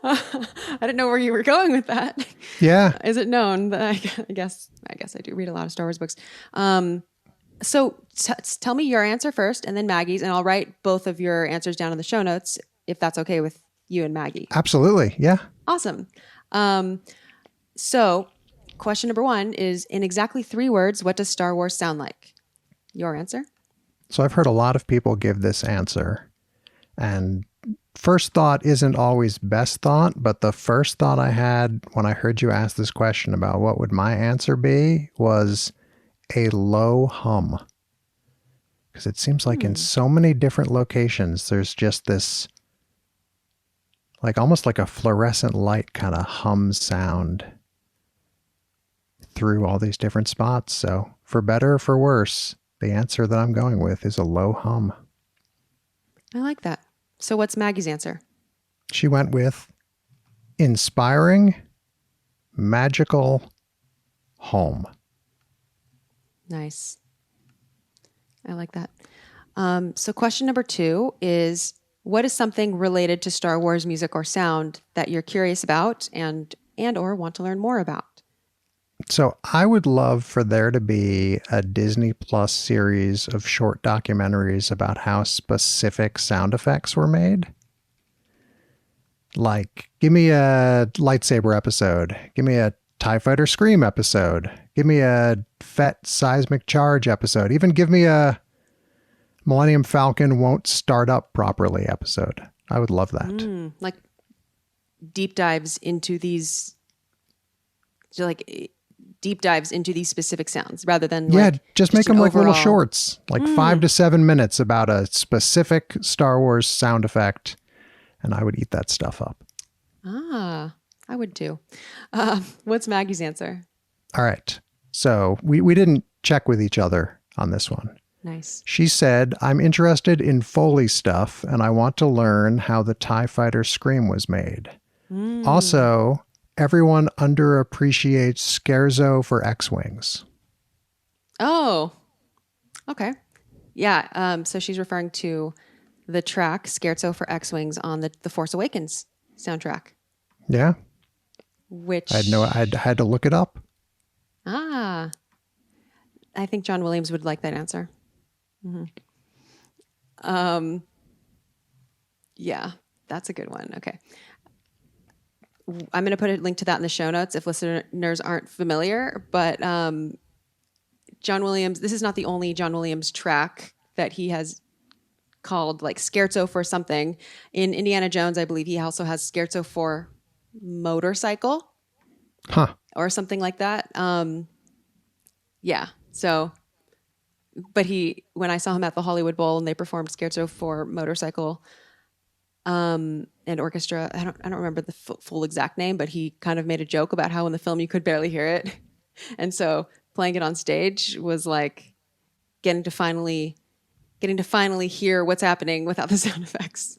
I didn't know where you were going with that. Yeah. Is it known that I guess I do read a lot of Star Wars books. So tell me your answer first and then Maggie's, and I'll write both of your answers down in the show notes if that's okay with you and Maggie. Absolutely. Yeah. Awesome. So question number 1 is, in exactly 3 words, what does Star Wars sound like? Your answer? So I've heard a lot of people give this answer, and first thought isn't always best thought, but the first thought I had when I heard you ask this question about what would my answer be was a low hum. Because it seems like in so many different locations, there's just this, like almost like a fluorescent light kind of hum sound through all these different spots. So for better or for worse, the answer that I'm going with is a low hum. I like that. So what's Maggie's answer? She went with inspiring, magical home. Nice. I like that. So question number 2 is, what is something related to Star Wars music or sound that you're curious about and or want to learn more about? So I would love for there to be a Disney Plus series of short documentaries about how specific sound effects were made. Like, give me a lightsaber episode. Give me a TIE Fighter Scream episode. Give me a Fett Seismic Charge episode. Even give me a Millennium Falcon won't start up properly episode. I would love that. Like deep dives into these, specific sounds rather than just make them like little shorts, like 5 to 7 minutes about a specific Star Wars sound effect, and I would eat that stuff up. I would too. What's Maggie's answer? All right. So we didn't check with each other on this one. Nice. She said, I'm interested in Foley stuff, and I want to learn how the TIE Fighter Scream was made. Also, everyone underappreciates Scherzo for X-Wings. Oh, okay. Yeah. So she's referring to the track Scherzo for X-Wings on the Force Awakens soundtrack. Yeah. Which I had to look it up. I think John Williams would like that answer. Yeah, that's a good one. Okay. I'm going to put a link to that in the show notes if listeners aren't familiar, but John Williams, this is not the only John Williams track that he has called like scherzo for something. In Indiana Jones, I believe he also has scherzo for motorcycle or something like that. Yeah. So, but when I saw him at the Hollywood Bowl and they performed scherzo for motorcycle and orchestra, I don't remember the full exact name, but he kind of made a joke about how in the film you could barely hear it. And so playing it on stage was like getting to finally hear what's happening without the sound effects.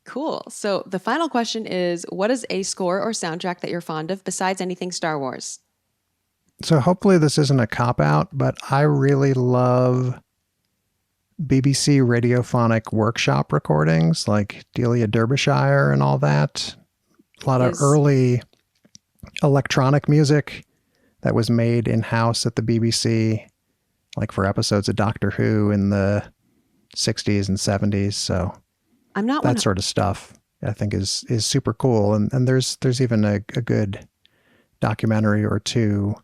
Cool. So the final question is, what is a score or soundtrack that you're fond of besides anything Star Wars? So hopefully this isn't a cop-out, but I really love BBC radiophonic workshop recordings like Delia Derbyshire and all that. A lot of early electronic music that was made in-house at the BBC, like for episodes of Doctor Who in the 60s and 70s. So that sort of stuff I think is super cool. And there's even a good documentary or two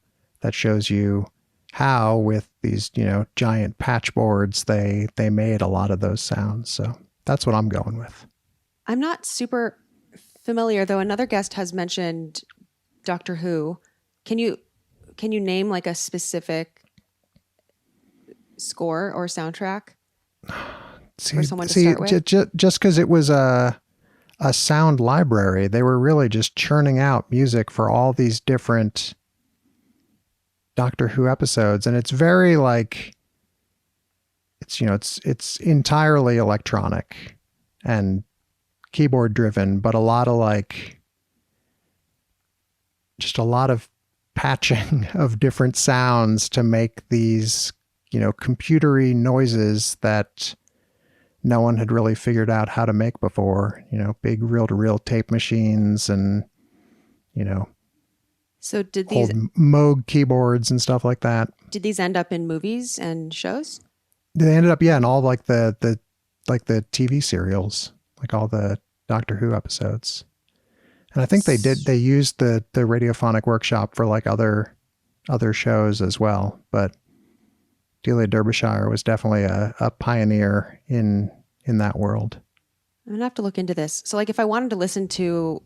that shows you how with these, giant patch boards, they made a lot of those sounds. So that's what I'm going with. I'm not super familiar, though. Another guest has mentioned Doctor Who. Can you name like a specific score or soundtrack for someone to start with? Just because it was a sound library, they were really just churning out music for all these different Doctor Who episodes, and it's very like it's entirely electronic and keyboard driven, but a lot of patching of different sounds to make these computery noises that no one had really figured out how to make before. Big reel-to-reel tape machines and So did these old Moog keyboards and stuff like that? Did these end up in movies and shows? They ended up, in all like the TV serials, like all the Doctor Who episodes. And I think they used the radiophonic workshop for like other shows as well. But Delia Derbyshire was definitely a pioneer in that world. I'm gonna have to look into this. So like if I wanted to listen to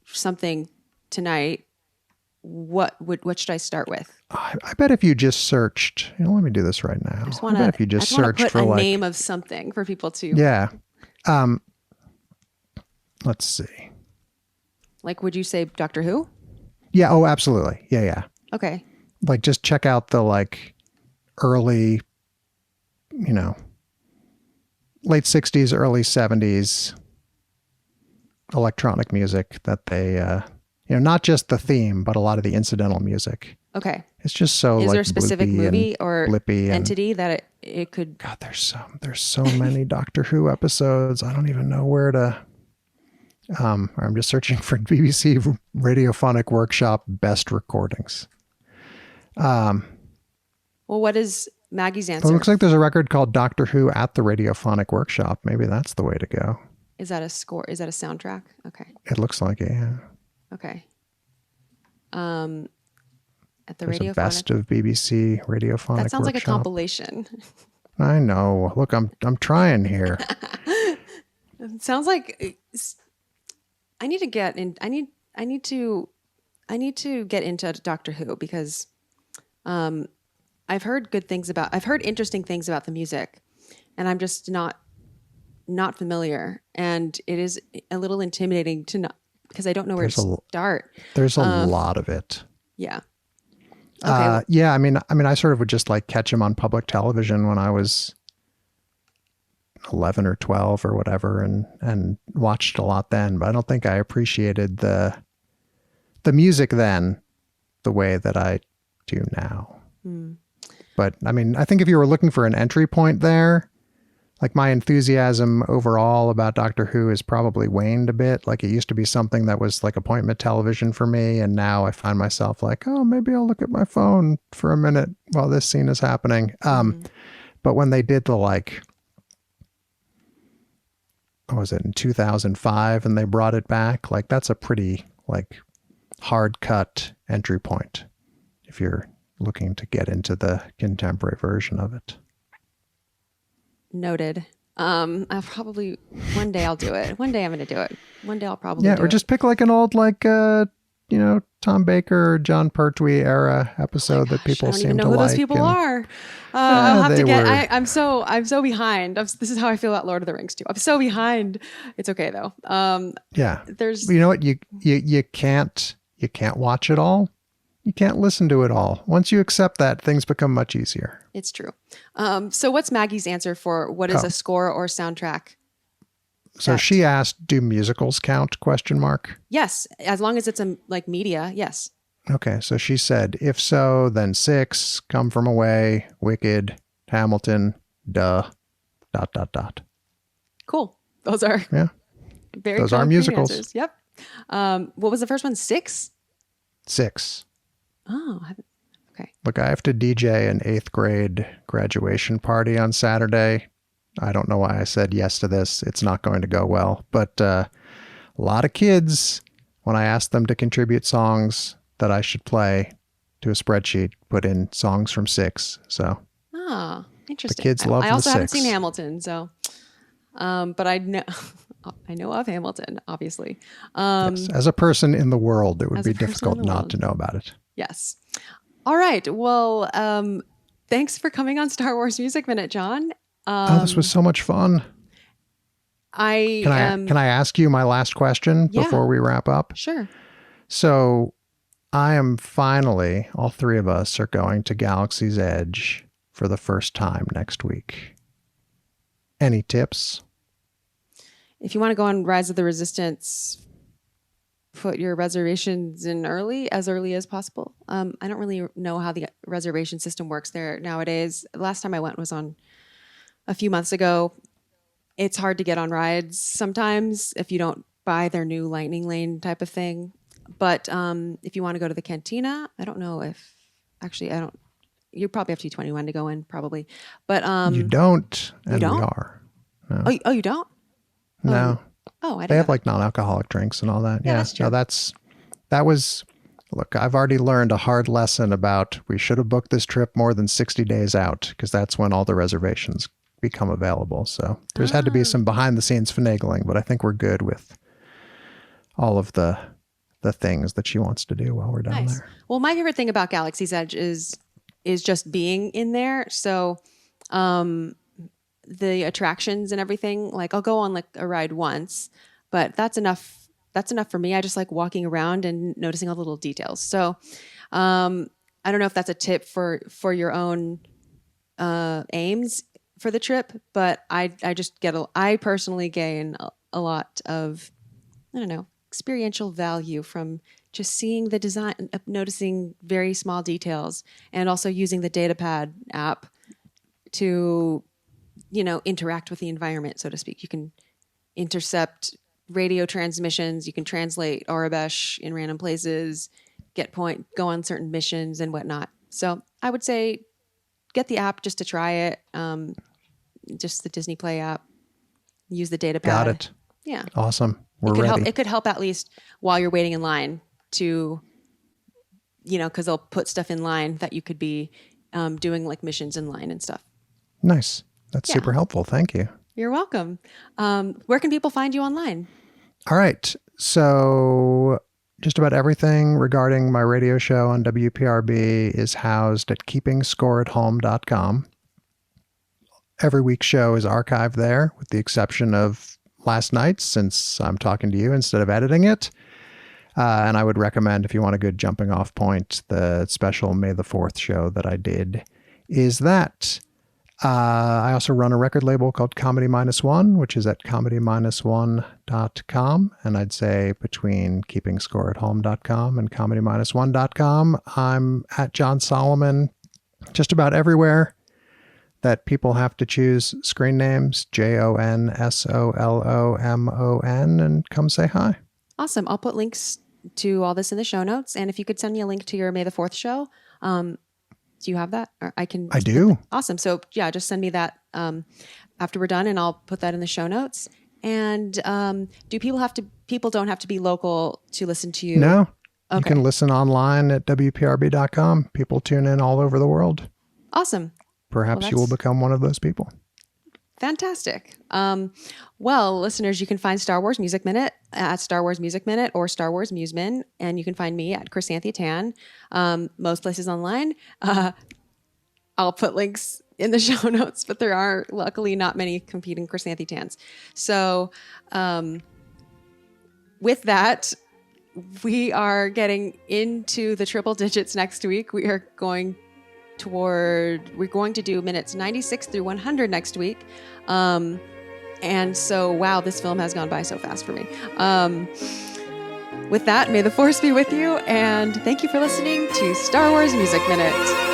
something tonight, what should I start with? I bet if you just searched, let me do this right now. I bet if you just searched for a name of something for people to. Yeah. Let's see. Like, would you say Doctor Who? Yeah. Oh, absolutely. Yeah. Okay. Like, just check out the early, late 60s, early 70s electronic music that they, not just the theme, but a lot of the incidental music. Okay. It's just so Is there a specific movie or entity that it could... God, there's so many Doctor Who episodes. I don't even know where to... I'm just searching for BBC Radiophonic Workshop best recordings. Well, what is Maggie's answer? Well, it looks like there's a record called Doctor Who at the Radiophonic Workshop. Maybe that's the way to go. Is that a score? Is that a soundtrack? Okay. It looks like it, yeah. Okay. At the There's Radiophonic... a best of BBC Radiophonic That sounds Workshop. like a compilation. I know. Look, I'm trying here. It sounds like I need to get in. I need to get into Doctor Who because I've heard interesting things about the music, and I'm just not familiar, and it is a little intimidating to not because I don't know where to start. There's a lot of it. Yeah. Okay. Yeah. I mean, I sort of would just catch him on public television when I was 11 or 12 or whatever, and watched a lot then. But I don't think I appreciated the music then the way that I do now. But I mean, I think if you were looking for an entry point there, my enthusiasm overall about Doctor Who has probably waned a bit. It used to be something that was appointment television for me. And now I find myself oh, maybe I'll look at my phone for a minute while this scene is happening. But when they did the what was it, in 2005, and they brought it back, that's a pretty hard cut entry point if you're looking to get into the contemporary version of it. Noted. I'll probably one day I'll do it. One day I'm going to do it. One day I'll probably Yeah, do or it. just pick like an old Tom Baker or John Pertwee era episode that people I don't seem even know to who like. those people and- are. I'll have they to get. were- I'm so behind. This is how I feel about Lord of the Rings too. I'm so behind. It's okay though. Yeah. There's. You know what? You can't watch it all. You can't listen to it all. Once you accept that, things become much easier. It's true. So what's Maggie's answer for what is Oh. a score or soundtrack? So That- she asked, "Do musicals count?" ? Yes, as long as it's like media. Yes. Okay, so she said, if so, then 6, Come From Away, Wicked, Hamilton, Duh, ... Cool. Those are Yeah, very. those are concrete musicals. answers. Yep. What was the first one? 6. 6. Oh, I haven't. Okay. Look, I have to DJ an 8th grade graduation party on Saturday. I don't know why I said yes to this. It's not going to go well. But a lot of kids, when I asked them to contribute songs that I should play to a spreadsheet, put in songs from 6. So Oh, interesting. kids love I the also haven't 6. seen Hamilton, so. But I know. I know of Hamilton, obviously. yes, as a person in the world, it would As be a person in difficult the not world. to know about it. Yes. All right. Well, thanks for coming on Star Wars Music Minute, Jon. This was so much fun. Can I ask you my last question Yeah. before we wrap up? Sure. So I am finally, all 3 of us are going to Galaxy's Edge for the first time next week. Any tips? If you want to go on Rise of the Resistance, put your reservations in as early as possible. I don't really know how the reservation system works there nowadays. The last time I went was on a few months ago. It's hard to get on rides sometimes if you don't buy their new lightning lane type of thing. But if you want to go to the cantina, I don't know if actually I don't. You probably have to be 21 to go in, probably. But You don't, and don't? we are. oh, you don't? No. Oh, I They didn't. have like non-alcoholic drinks and all that. Yeah, that's true. No, that was, look, I've already learned a hard lesson about we should have booked this trip more than 60 days out because that's when all the reservations become available. So there's had to be some behind the scenes finagling, but I think we're good with all of the things that she wants to do while we're down Nice. there. Well, my favorite thing about Galaxy's Edge is just being in there. So the attractions and everything, like I'll go on like a ride once, but that's enough. That's enough for me. I just like walking around and noticing all the little details. So I don't know if that's a tip for your own aims for the trip, but I personally gain a lot of, I don't know, experiential value from just seeing the design, noticing very small details, and also using the Datapad app to, interact with the environment, so to speak. You can intercept radio transmissions, you can translate Aurebesh in random places, go on certain missions and whatnot. So I would say get the app just to try it. Just the Disney Play app. Use the Datapad. Got it. Yeah. Awesome. We're It ready. could help at least while you're waiting in line to, because they'll put stuff in line that you could be doing like missions in line and stuff. Nice. That's Yeah. super helpful. Thank you. You're welcome. Where can people find you online? All right. So just about everything regarding my radio show on WPRB is housed at keepingscoreathome.com. Every week's show is archived there, with the exception of last night's, since I'm talking to you instead of editing it. And I would recommend, if you want a good jumping off point, the special May the 4th show that I did is that. I also run a record label called Comedy Minus One, which is at comedy-1.com. And I'd say between keepingscoreathome.com and comedy-1.com, I'm at Jon Solomon just about everywhere that people have to choose screen names, JONSOLOMON, and come say hi. Awesome. I'll put links to all this in the show notes. And if you could send me a link to your May the 4th show, do you have that? Or I do. Awesome. So yeah, just send me that after we're done, and I'll put that in the show notes. And do people don't have to be local to listen to you? No. You Okay. can listen online at WPRB.com. People tune in all over the world. Awesome. Perhaps Well, you will that's- become one of those people. Fantastic. Well, listeners, you can find Star Wars Music Minute at Star Wars Music Minute or Star Wars Museman, and you can find me at Xanthe and Jon, most places online. I'll put links in the show notes, but there are luckily not many competing Xanthe and Jons. So with that, we are getting into the triple digits next week. We're going to do minutes 96 through 100 next week. And so, wow, this film has gone by so fast for me. With that, may the force be with you, and thank you for listening to Star Wars Music Minute.